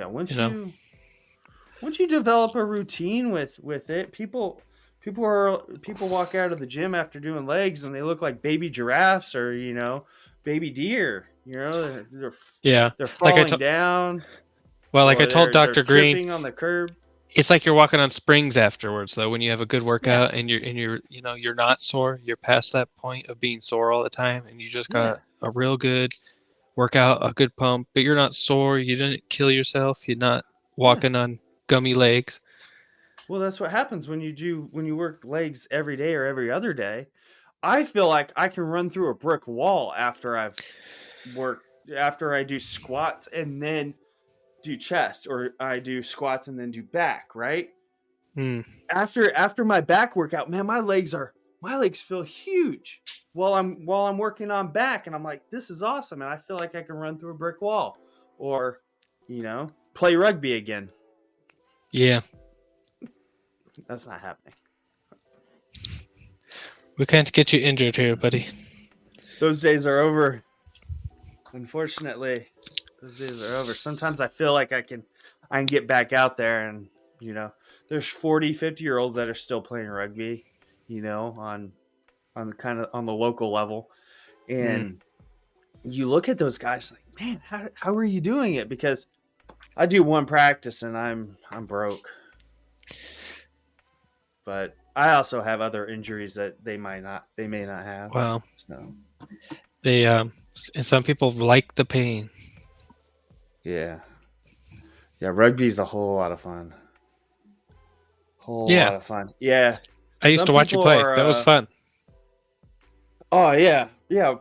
Once you develop a routine with it, people walk out of the gym after doing legs and they look like baby giraffes or baby deer. They're falling down. Well, like I told Dr. Green, tripping on the curb. It's like you're walking on springs afterwards, though. When you have a good workout and you're not sore, you're past that point of being sore all the time, and you just got a real good workout, a good pump. But you're not sore. You didn't kill yourself. You're not walking on gummy legs. Well, that's what happens when you work legs every day or every other day. I feel like I can run through a brick wall after I do squats and then do chest, or I do squats and then do back, right? After my back workout, man, my legs feel huge while I'm working on back, and I'm like, this is awesome, and I feel like I can run through a brick wall or play rugby again. Yeah. That's not happening. We can't get you injured here, buddy. Those days are over. Unfortunately, those days are over. Sometimes I feel like I can get back out there, and there's 40, 50-year-olds that are still playing rugby, on the local level. And you look at those guys like, man, how are you doing it? Because I do one practice and I'm broke. But I also have other injuries that they may not have. Well, so they and some people like the pain. Yeah, rugby's a whole lot of fun. Lot of fun. Yeah. I used to watch you play. That was fun. Oh yeah.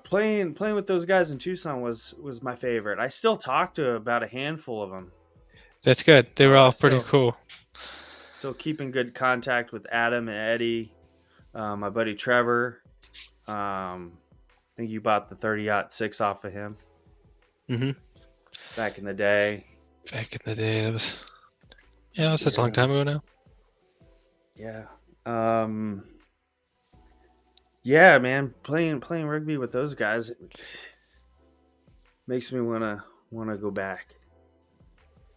Playing with those guys in Tucson was my favorite. I still talk to about a handful of them. That's good. They were all pretty cool. Still keeping good contact with Adam and Eddie, my buddy Trevor. I think you bought the 30-06 off of him. Mm-hmm. Back in the day. It was such a long time ago now. Yeah. Yeah, man. Playing rugby with those guys makes me wanna go back.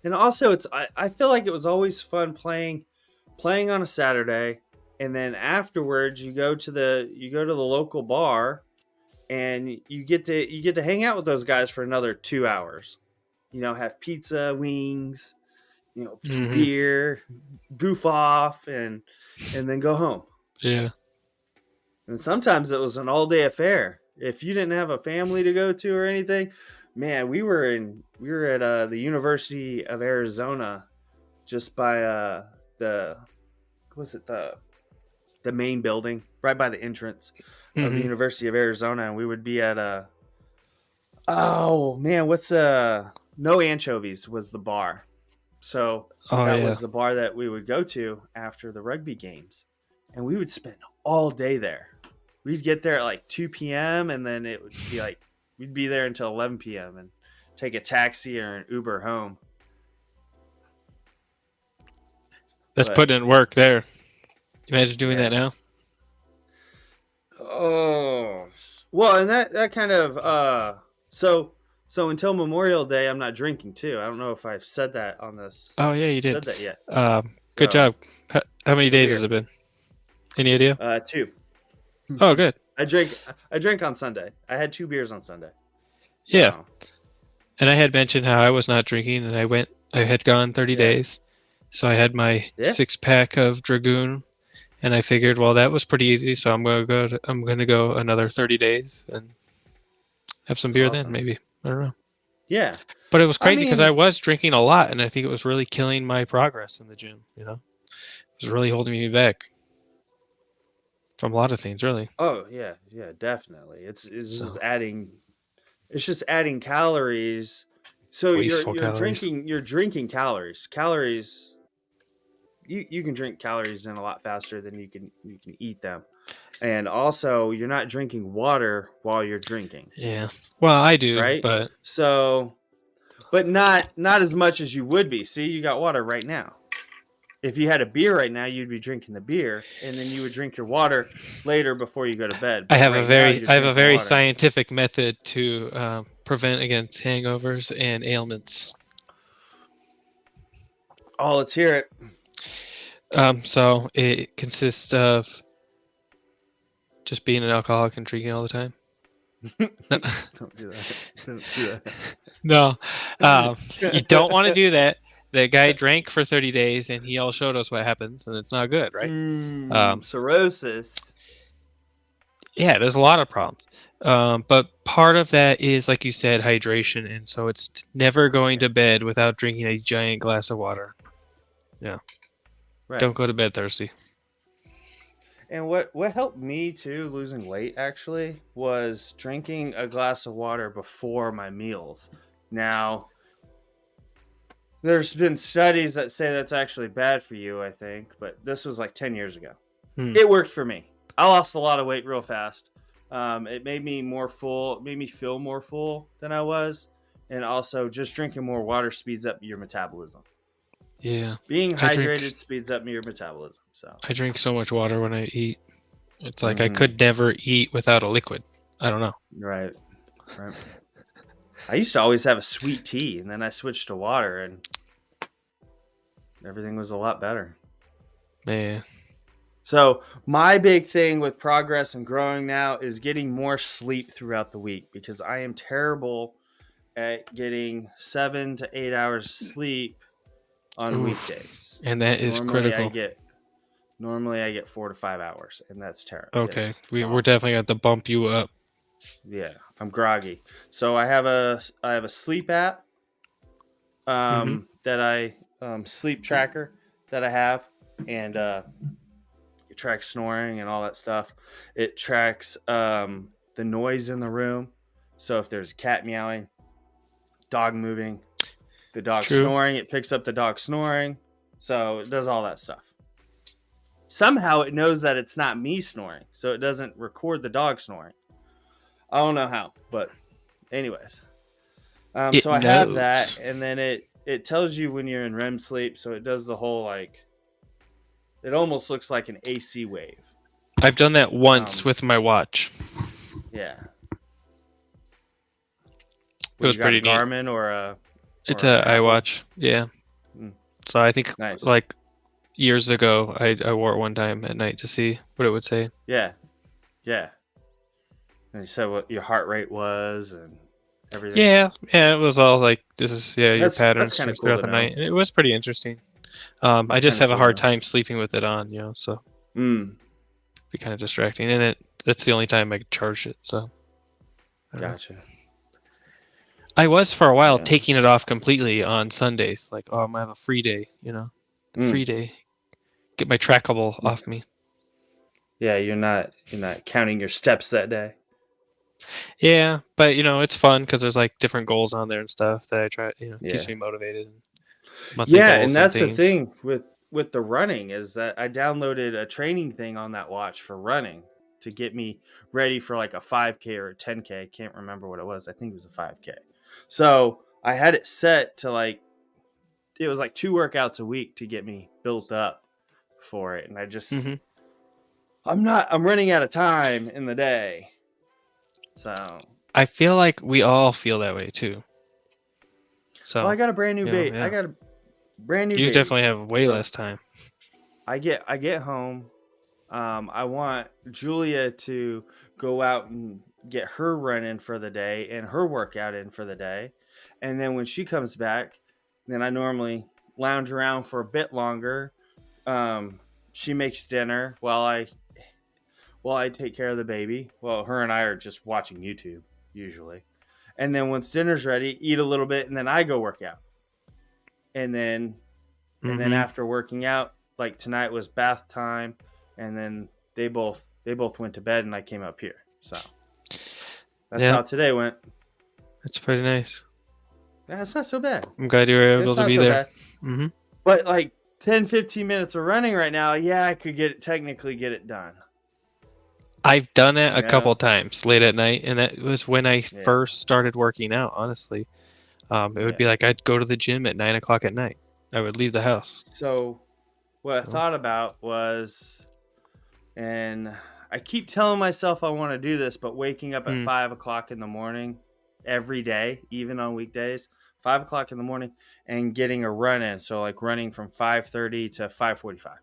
And also, I feel like it was always fun playing on a Saturday, and then afterwards you go to the local bar, and you get to hang out with those guys for another 2 hours. Have pizza, wings, beer, goof off, and then go home. Yeah. And sometimes it was an all-day affair. If you didn't have a family to go to or anything, man, we were at the University of Arizona, just by the main building, right by the entrance of the University of Arizona, and we would be at No Anchovies was the bar. So that was the bar that we would go to after the rugby games, and we would spend all day there. We'd get there at like 2 p.m. and then it would be like we'd be there until 11 p.m. and take a taxi or an Uber home. That's putting in work there. Imagine doing that now. Oh, well, and that kind of so until Memorial Day, I'm not drinking too. I don't know if I've said that on this. Oh yeah, you did. Said that yet? Good job. How many days has it been? Any idea? 2. Oh, good. I drank on Sunday. I had 2 beers on Sunday. Yeah. And I had mentioned how I was not drinking, and I had gone 30 days. So I had my 6-pack of Dragoon, and I figured, well, that was pretty easy, so I'm going to go another 30 days and have some beer then, maybe. I don't know. Yeah. But it was crazy because I was drinking a lot, and I think it was really killing my progress in the gym, It was really holding me back from a lot of things, really. Oh, yeah, definitely. It's just adding calories So Wasteful you're calories. drinking calories. Calories. You can drink calories in a lot faster than you can eat them. And also, you're not drinking water while you're drinking, Yeah. Well, I do, right? but So, but not as much as you would be. See, you got water right now. If you had a beer right now, you'd be drinking the beer, and then you would drink your water later before you go to bed. I But have a right now, very you're I have a drinking very water. scientific method to prevent against hangovers and ailments. Oh, let's hear it. So it consists of just being an alcoholic and drinking all the time. Don't do that. Don't do that. No, you don't want to do that. The guy drank for 30 days, and he all showed us what happens, and it's not good, right? Cirrhosis. Yeah, there's a lot of problems. But part of that is, like you said, hydration, and so it's never going to bed without drinking a giant glass of water. Yeah. Right. Don't go to bed thirsty. And what helped me too losing weight actually was drinking a glass of water before my meals. Now, there's been studies that say that's actually bad for you, I think, but this was like 10 years ago. It worked for me. I lost a lot of weight real fast. It made me more full, it made me feel more full than I was. And also, just drinking more water speeds up your metabolism. Yeah. Being hydrated speeds up your metabolism. So I drink so much water when I eat. It's like I could never eat without a liquid. I don't know. Right. I used to always have a sweet tea, and then I switched to water, and everything was a lot better. Yeah. So my big thing with progress and growing now is getting more sleep throughout the week, because I am terrible at getting 7 to 8 hours sleep on weekdays. And that is critical. Normally I get 4 to 5 hours, and that's terrible. Okay, we're definitely going to bump you up. Yeah, I'm groggy. So I have a sleep app that I sleep tracker that I have, and it tracks snoring and all that stuff. It tracks the noise in the room. So if there's a cat meowing, dog moving, the dog snoring, it picks up the dog snoring. So it does all that stuff. Somehow it knows that it's not me snoring, so it doesn't record the dog snoring. I don't know how, but anyways. So I have that, and then it tells you when you're in REM sleep, so it does the whole, like, it almost looks like an AC wave. I've done that once with my watch. Yeah. It was pretty neat. Garmin or it's an iWatch, yeah. So I think like years ago, I wore it one time at night to see what it would say. Yeah. And you said what your heart rate was and everything. Yeah, it was all like, this is your patterns cool throughout the night. And it was pretty interesting. I just have a hard time sleeping with it on, so it'd be kind of distracting. And that's the only time I could charge it. So gotcha. I was for a while taking it off completely on Sundays. Like, I'm gonna have a free day, free day. Get my trackable off me. Yeah, you're not counting your steps that day. Yeah, but it's fun because there's like different goals on there and stuff that I try. Keeps me motivated. And that's the thing with the running is that I downloaded a training thing on that watch for running to get me ready for like a 5K or a 10K. I can't remember what it was. I think it was a 5K. So I had it set to it was like 2 workouts a week to get me built up for it. And I just, I'm running out of time in the day. So I feel like we all feel that way too. So I got a brand new baby. Yeah. I got a brand new You baby. definitely have way less time. I get home. I want Julia to go out and get her run in for the day and her workout in for the day. And then when she comes back, then I normally lounge around for a bit longer. She makes dinner while I take care of the baby. Well, her and I are just watching YouTube usually. And then once dinner's ready, eat a little bit, and then I go work out. And then after working out, like tonight was bath time, and then they both went to bed, and I came up here. So that's how today went. That's pretty nice. Yeah, it's not so bad. I'm glad you were able It's to not be so there. bad. Mm-hmm. But like 10, 15 minutes of running right now, yeah, I could technically get it done. I've done it You a couple know? times late at night, and that was when I Yeah. first started working out. Honestly, it would be like I'd go to the gym at 9 o'clock at night. I would leave the house. So what I thought about was, and I keep telling myself I want to do this, but waking up at 5 o'clock in the morning every day, even on weekdays, 5 o'clock in the morning, and getting a run in. So like running from 5:30 to 5:45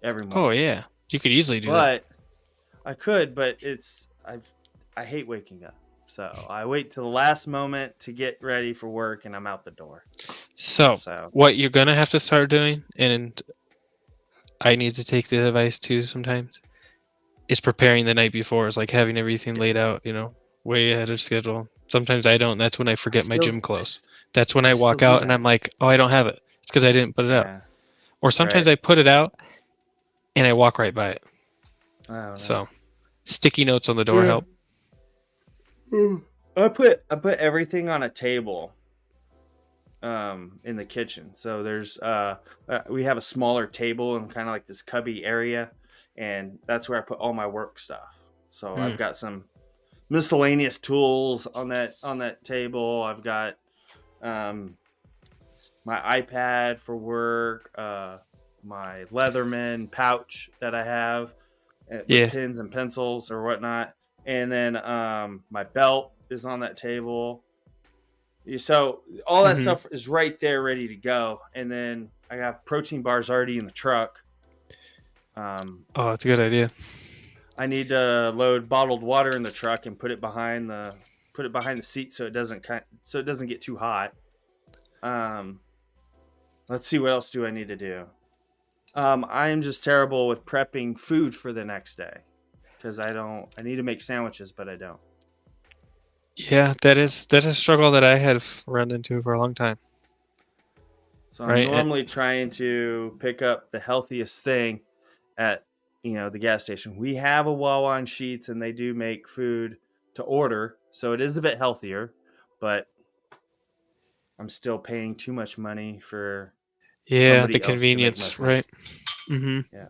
every morning. Oh yeah, you could easily do that. But I could, but I hate waking up. So I wait till the last moment to get ready for work, and I'm out the door. So what you're gonna have to start doing, and I need to take the advice too sometimes, is preparing the night before. It's like having everything laid out, way ahead of schedule. Sometimes I don't. That's when I forget my gym clothes. That's when I walk out and I'm like, oh, I don't have it. It's because I didn't put it out. Or sometimes I put it out and I walk right by it. So sticky notes on the door help. I put everything on a table in the kitchen. So there's we have a smaller table and kind of like this cubby area, and that's where I put all my work stuff. So I've got some miscellaneous tools on that table. I've got my iPad for work, my Leatherman pouch that I have, with pens and pencils or whatnot, and then my belt is on that table. So all that stuff is right there, ready to go. And then I have protein bars already in the truck. Oh, that's a good idea. I need to load bottled water in the truck and put it behind the seat so it doesn't get too hot. Let's see, what else do I need to do? I am just terrible with prepping food for the next day because I need to make sandwiches, but I don't. Yeah, that is a struggle that I have run into for a long time. So I'm normally trying to pick up the healthiest thing at the gas station. We have a Wawa on Sheets, and they do make food to order, so it is a bit healthier, but I'm still paying too much money for the convenience, right? Yeah,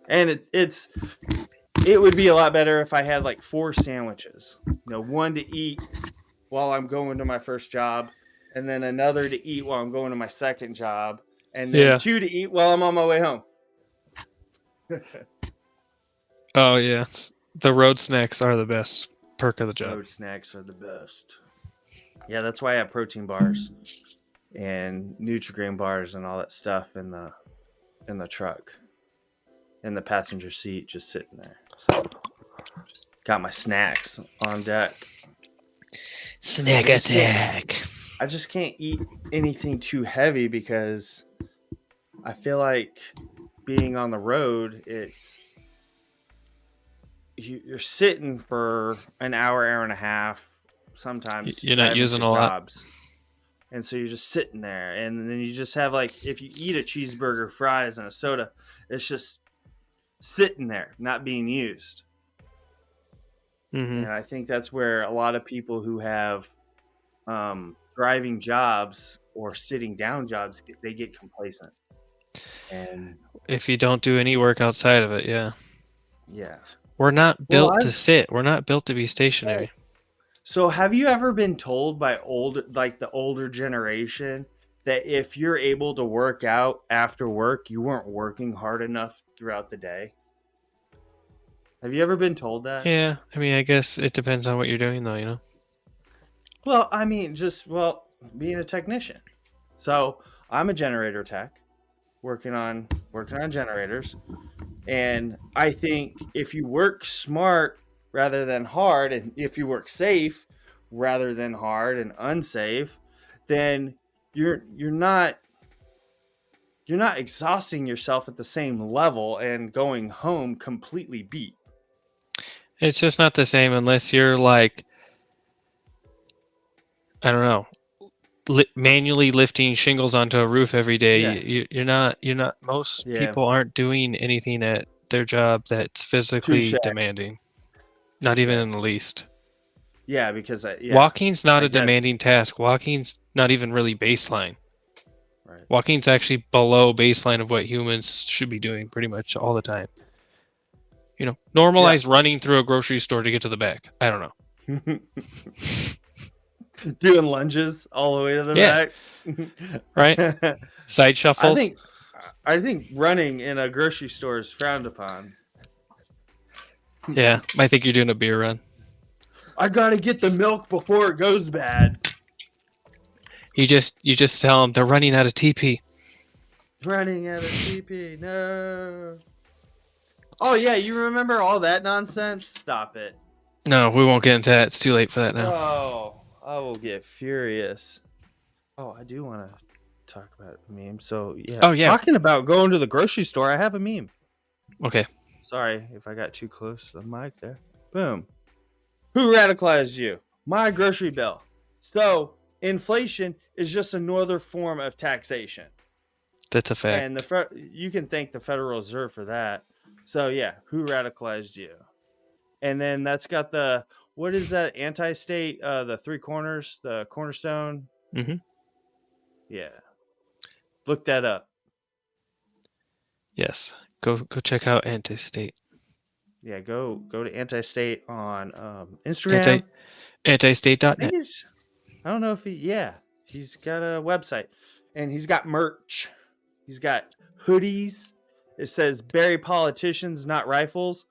and it would be a lot better if I had like 4 sandwiches. One to eat while I'm going to my first job, and then another to eat while I'm going to my second job, and then 2 to eat while I'm on my way home. Oh yeah, the road snacks are the best perk of the job. Road snacks are the best. Yeah, that's why I have protein bars and Nutri-Grain bars and all that stuff in the truck, in the passenger seat, just sitting there. So, got my snacks on deck. Snack attack. I just can't eat anything too heavy because I feel like being on the road, you're sitting for an hour and a half. Sometimes you're not using a lot, and so you're just sitting there, and then you just have, like, if you eat a cheeseburger, fries, and a soda, it's just sitting there, not being used. And I think that's where a lot of people who have driving jobs or sitting down jobs, they get complacent. And if you don't do any work outside of it, yeah. We're not built to sit. We're not built to be stationary. So have you ever been told by the older generation that if you're able to work out after work, you weren't working hard enough throughout the day? Have you ever been told that? Yeah, I mean, I guess it depends on what you're doing, though, Well, I mean, being a technician. So I'm a generator tech, working on generators, and I think if you work smart rather than hard, and if you work safe rather than hard and unsafe, then you're not exhausting yourself at the same level and going home completely beat. It's just not the same unless you're like, I don't know, manually lifting shingles onto a roof every day. You're not. Most people aren't doing anything at their job that's physically demanding. Not even in the least. Yeah, because walking's not I a get it. demanding task. Walking's not even really baseline. Right. Walking's actually below baseline of what humans should be doing pretty much all the time. You know, normalize running through a grocery store to get to the back. I don't know. Doing lunges all the way to the back. Right? Side shuffles. I think running in a grocery store is frowned upon. Yeah, I think you're doing a beer run. I gotta get the milk before it goes bad. You just tell them they're running out of TP. Running out of TP, no. Oh yeah, you remember all that nonsense? Stop it. No, we won't get into that. It's too late for that now. Oh, I will get furious. Oh, I do want to talk about a meme. So yeah. Oh yeah. Talking about going to the grocery store, I have a meme. Okay. Sorry if I got too close to the mic there. Boom. Who radicalized you? My grocery bill. So inflation is just another form of taxation. That's a fact. And you can thank the Federal Reserve for that. So yeah, who radicalized you? And then that's got the, what is that anti-state? The three corners, the cornerstone. Mm-hmm. Yeah. Look that up. Yes. Go check out Anti-State. Yeah, go to Anti-State on Instagram. Antistate.net. I don't know if he's got a website, and he's got merch. He's got hoodies. It says "Bury politicians, not rifles."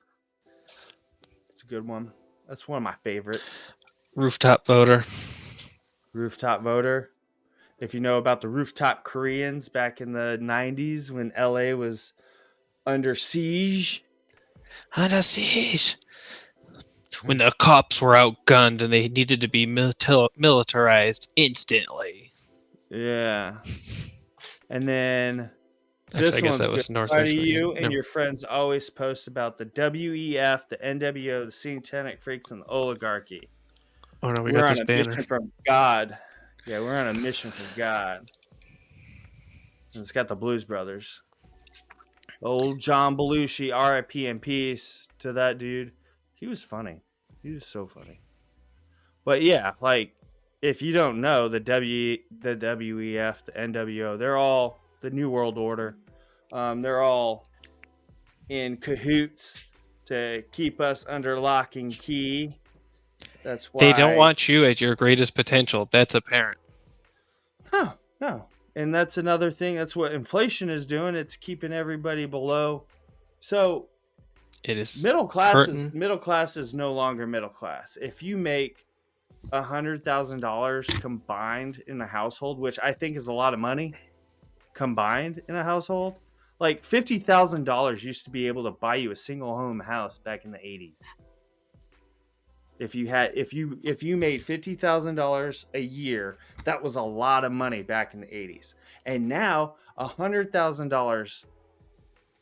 It's a good one. That's one of my favorites. Rooftop voter. Rooftop voter. If you know about the rooftop Koreans back in the 90s when LA was under siege. Under siege. When the cops were outgunned and they needed to be militarized instantly. Yeah. And then actually, I guess that was Northwest. You and your friends always post about the WEF, the NWO, the satanic freaks, and the oligarchy. Oh no, we're got on this a banner. mission from God. Yeah, we're on a mission from God. And it's got the Blues Brothers. Old John Belushi, R.I.P. in peace to that dude. He was funny. He was so funny. But yeah, like if you don't know the WEF, the NWO, they're all the New World Order. They're all in cahoots to keep us under lock and key. That's why they don't want you at your greatest potential. That's apparent. No. And that's another thing. That's what inflation is doing. It's keeping everybody below. So it is middle class is no longer middle class. If you make $100,000 combined in a household, which I think is a lot of money combined in a household, like $50,000 used to be able to buy you a single home house back in the 80s. If you made $50,000 a year, that was a lot of money back in the 80s. And now $100,000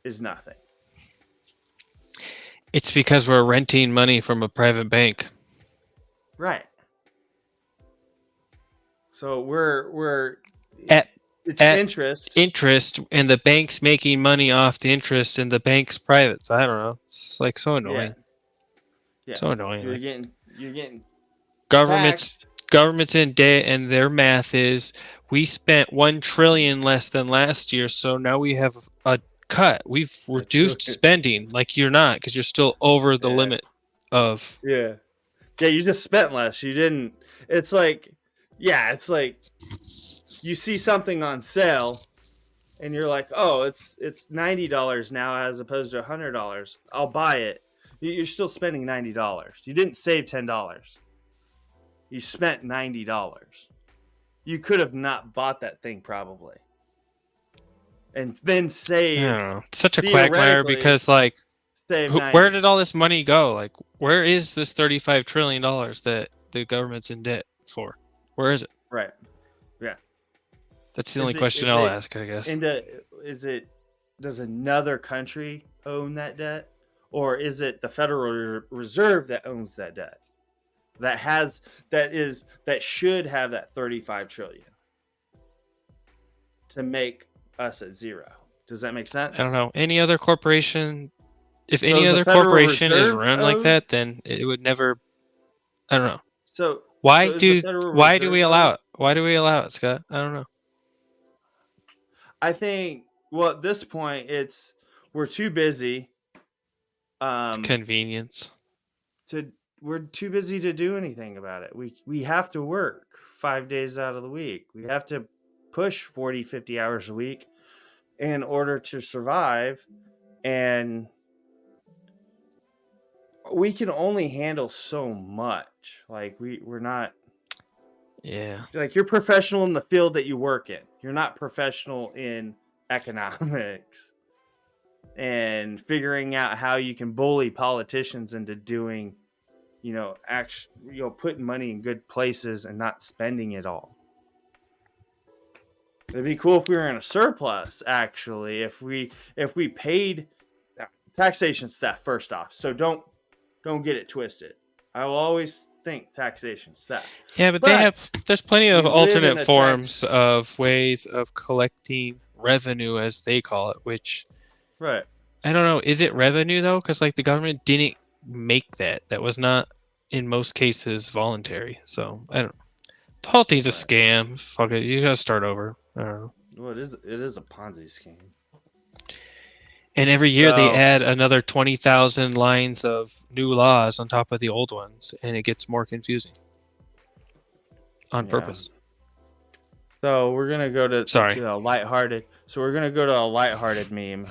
is nothing. It's because we're renting money from a private bank. Right. So we're at interest, and the bank's making money off the interest, and the bank's private. So I don't know. It's like so annoying. Yeah. So annoying. You're getting government's in debt, and their math is we spent $1 trillion less than last year, so now we have a cut. We've reduced spending. Like you're not, because you're still over the limit of. Yeah, you just spent less. You didn't. It's like you see something on sale, and you're like, oh, it's $90 now as opposed to $100. I'll buy it. You're still spending $90. You didn't save $10. You spent $90. You could have not bought that thing probably. And then save. I don't know. It's such a quagmire because, like, where did all this money go? Like, where is this $35 trillion that the government's in debt for? Where is it? Right. Yeah. That's the only question I'll ask, I guess. Does another country own that debt? Or is it the Federal Reserve that owns that debt? That should have that 35 trillion to make us at zero. Does that make sense? I don't know. Any other corporation, if any other corporation is run like that, then it would never, I don't know. So Why is the Federal Reserve right? Why do we allow it, Scott? I don't know. I think. Well, at this point, we're too busy. Convenience. To We're too busy to do anything about it. We have to work 5 days out of the week. We have to push 40, 50 hours a week in order to survive, and we can only handle so much. Like we're not Yeah. like, you're professional in the field that you work in. You're not professional in economics and figuring out how you can bully politicians into doing, putting money in good places and not spending it all. It'd be cool if we were in a surplus, actually, if we paid taxation stuff first off. So don't get it twisted. I will always think taxation stuff. Yeah, but there's plenty of we live in alternate a forms of ways of collecting revenue, as they call it, which Right. I don't know. Is it revenue though? Because like the government didn't make that. That was not in most cases voluntary. So I don't. The whole thing's a scam. Fuck it. You gotta start over. I don't know. Well, it is a Ponzi scheme. And every year they add another 20,000 lines of new laws on top of the old ones, and it gets more confusing. On purpose. So we're gonna go to a lighthearted. So we're gonna go to a lighthearted meme,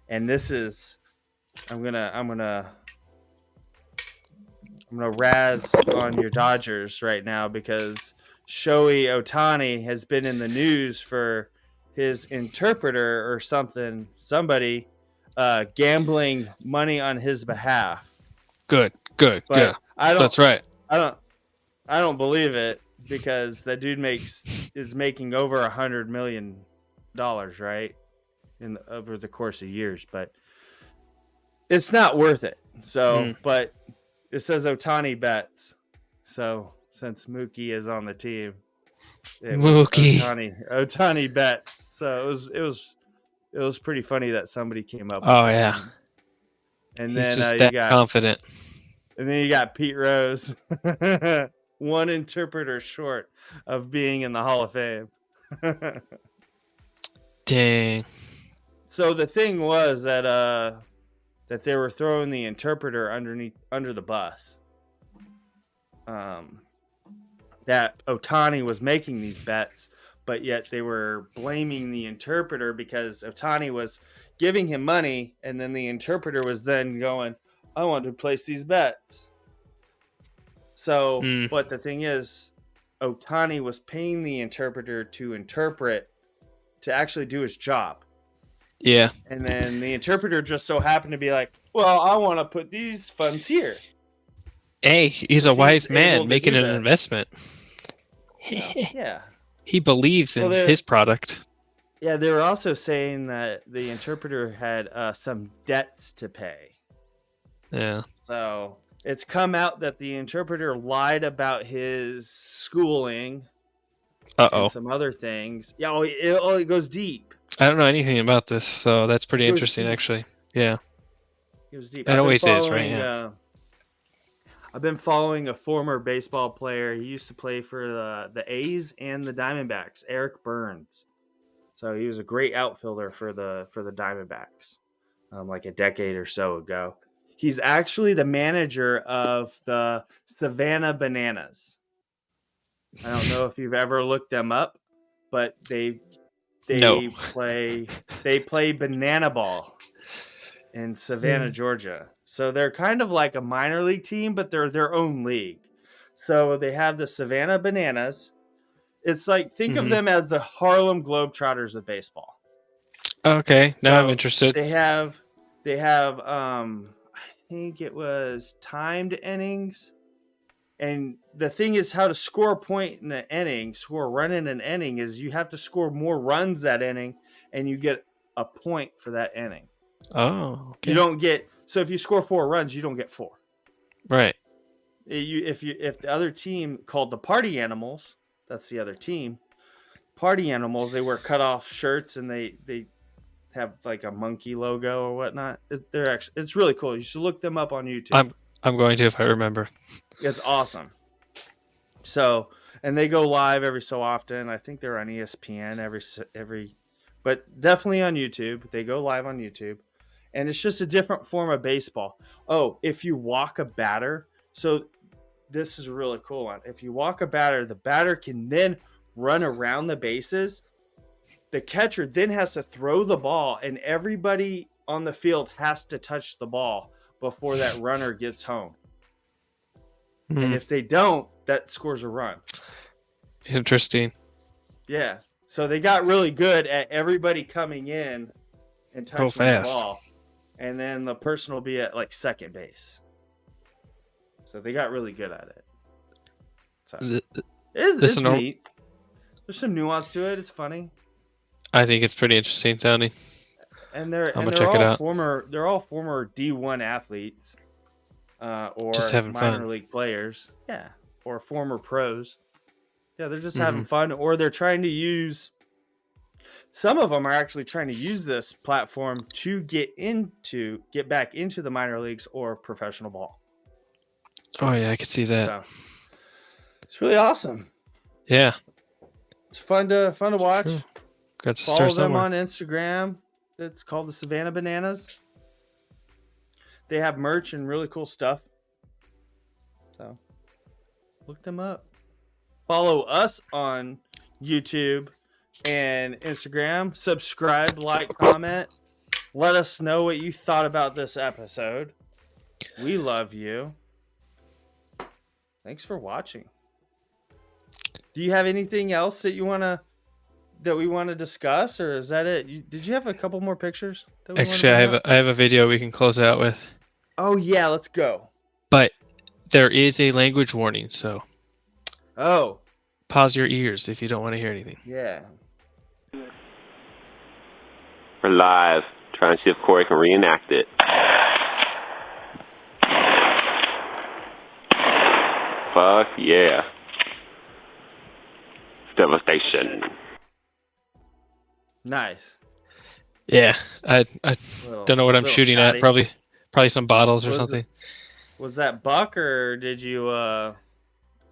and this is, I'm gonna razz on your Dodgers right now because Shohei Ohtani has been in the news for his interpreter or somebody gambling money on his behalf. Good. But yeah. That's right. I don't believe it because that dude is making over $100 million, right, over the course of years, but it's not worth it. So, but it says Ohtani bets. So since Mookie is on the team, Ohtani bets. So it was pretty funny that somebody came up with that. Yeah. And he's then just that confident. And then you got Pete Rose, one interpreter short of being in the Hall of Fame. Dang. So the thing was that they were throwing the interpreter under the bus. That Ohtani was making these bets, but yet they were blaming the interpreter because Ohtani was giving him money, and then the interpreter was then going, I want to place these bets. So, but the thing is, Ohtani was paying the interpreter to interpret, to actually do his job. Yeah. And then the interpreter just so happened to be like, well, I want to put these funds here. Hey, he's a wise man making an investment. Yeah. He believes in his product. Yeah, they were also saying that the interpreter had some debts to pay. Yeah. So it's come out that the interpreter lied about his schooling. And some other things. Yeah, it goes deep. I don't know anything about this, so that's pretty interesting, actually. Yeah. It was deep. It always is, right? Yeah. I've been following a former baseball player. He used to play for the A's and the Diamondbacks, Eric Burns. So he was a great outfielder for the Diamondbacks, like a decade or so ago. He's actually the manager of the Savannah Bananas. I don't know if you've ever looked them up, but they play banana ball in Savannah, Georgia. So they're kind of like a minor league team, but they're their own league. So they have the Savannah Bananas. It's like, think of them as the Harlem Globetrotters of baseball. Okay, now I'm interested. They have I think it was timed innings. And the thing is, how to score a point in an inning, score a run in an inning, is you have to score more runs that inning, and you get a point for that inning. Oh, okay. You don't get, so if you score 4 runs, you don't get 4. Right. If the other team, called the Party Animals, that's the other team. Party Animals, they wear cutoff shirts and they have like a monkey logo or whatnot. It's really cool. You should look them up on YouTube. I'm going to if I remember. It's awesome. So, and they go live every so often. I think they're on ESPN every, but definitely on YouTube. They go live on YouTube, and it's just a different form of baseball. Oh, if you walk a batter, so this is a really cool one. If you walk a batter, the batter can then run around the bases. The catcher then has to throw the ball, and everybody on the field has to touch the ball before that runner gets home. And if they don't, that scores a run. Interesting. Yeah. So they got really good at everybody coming in and touching the ball. And then the person will be at like second base. So they got really good at it. So it's neat. There's some nuance to it. It's funny. I think it's pretty interesting sounding. And they're all former D1 athletes. Or just having minor fun. league players, yeah, or former pros. Yeah, they're just having fun, or they're trying to use. Some of them are actually trying to use this platform to get back into the minor leagues or professional ball. Oh yeah, I could see that. So, it's really awesome. Yeah, it's fun to watch. True. Got to follow them on Instagram. It's called the Savannah Bananas. They have merch and really cool stuff. So, look them up. Follow us on YouTube and Instagram. Subscribe, like, comment. Let us know what you thought about this episode. We love you. Thanks for watching. Do you have anything else that we want to discuss, or is that it? Did you have a couple more pictures? Actually, I have a video we can close out with. Oh yeah, let's go. But there is a language warning, so pause your ears if you don't want to hear anything. Yeah. We're live, trying to see if Corey can reenact it. Fuck yeah. Devastation. Nice. Yeah, I don't know what I'm shooting shoddy. at. Probably some bottles or something. Was that buck, or did you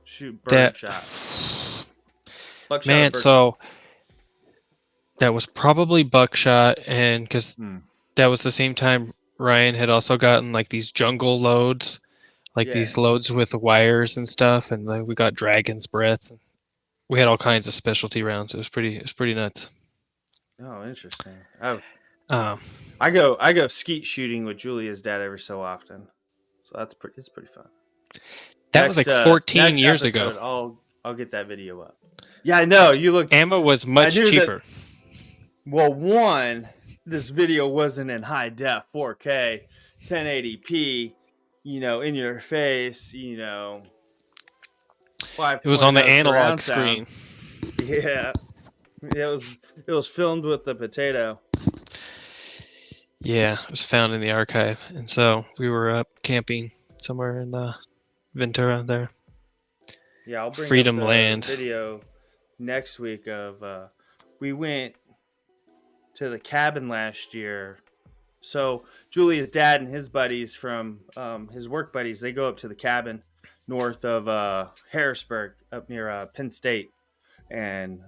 shoot bird shot? Buckshot. Man, so that was probably buckshot, and because that was the same time Ryan had also gotten like these jungle loads, these loads with wires and stuff, and like, we got dragon's breath. We had all kinds of specialty rounds. It was pretty nuts. Oh, interesting. I go skeet shooting with Julia's dad every so often, so it's pretty fun. That was like 14 years ago. I'll get that video up. Yeah, I know you look. Ammo was much cheaper. This video wasn't in high def, 4K, 1080p. In your face. 5. It was on the analog screen. Yeah, it was filmed with the potato. Yeah, it was found in the archive, and so we were up camping somewhere in Ventura there. Yeah, I'll bring Freedom up the Land video next week of we went to the cabin last year. So Julia's dad and his buddies from his work buddies, they go up to the cabin north of Harrisburg, up near Penn State, and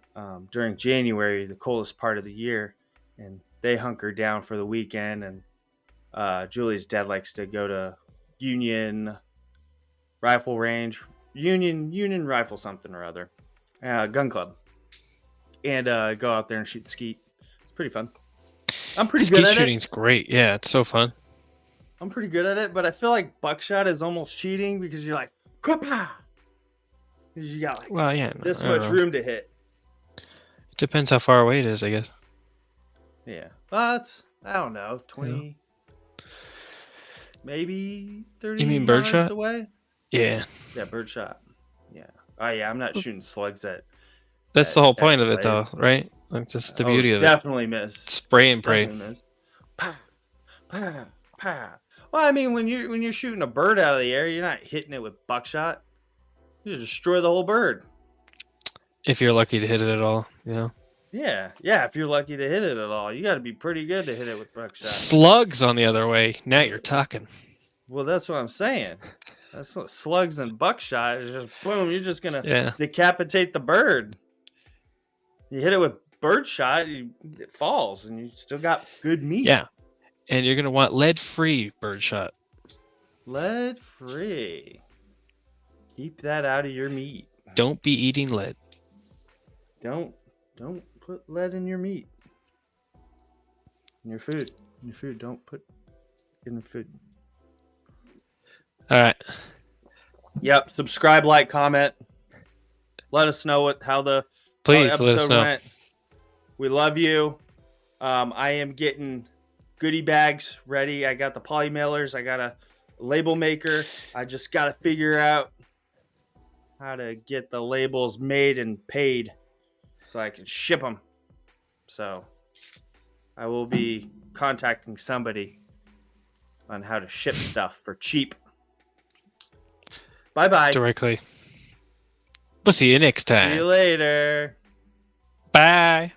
during January, the coldest part of the year, and they hunker down for the weekend. And Julia's dad likes to go to Union Rifle Range, Union Rifle something or other, gun club, and go out there and shoot skeet. It's pretty fun. I'm pretty good at it. Skeet shooting's great. Yeah, it's so fun. I'm pretty good at it, but I feel like buckshot is almost cheating because you're like, because you got like this much room to hit. It depends how far away it is, I guess. Yeah, but I don't know, 20, maybe 30. You mean birdshot away? Yeah. Yeah, birdshot. Yeah. Oh yeah, I'm not shooting slugs at. That's the whole point of it, though, right? Like just the beauty of it. Definitely miss. Spray and pray. Pa, pa, pa. Well, I mean, when you're shooting a bird out of the air, you're not hitting it with buckshot. You destroy the whole bird. If you're lucky to hit it at all, Yeah. Yeah. If you're lucky to hit it at all, you got to be pretty good to hit it with buckshot. Slugs on the other way. Now you're talking. Well, that's what I'm saying. That's what slugs and buckshot is. Just boom, you're just gonna Yeah. decapitate the bird. You hit it with birdshot, it falls, and you still got good meat. Yeah. And you're gonna want lead-free birdshot. Lead free. Keep that out of your meat. Don't be eating lead. Don't put lead in your meat. In your food. In your food. Don't put in the food. All right. Yep. Subscribe, like, comment. Let us know how the Please episode let us know. went. We love you. I am getting goodie bags ready. I got the poly mailers. I got a label maker. I just got to figure out how to get the labels made and paid so I can ship them. So I will be contacting somebody on how to ship stuff for cheap. Bye-bye. Directly. We'll see you next time. See you later. Bye.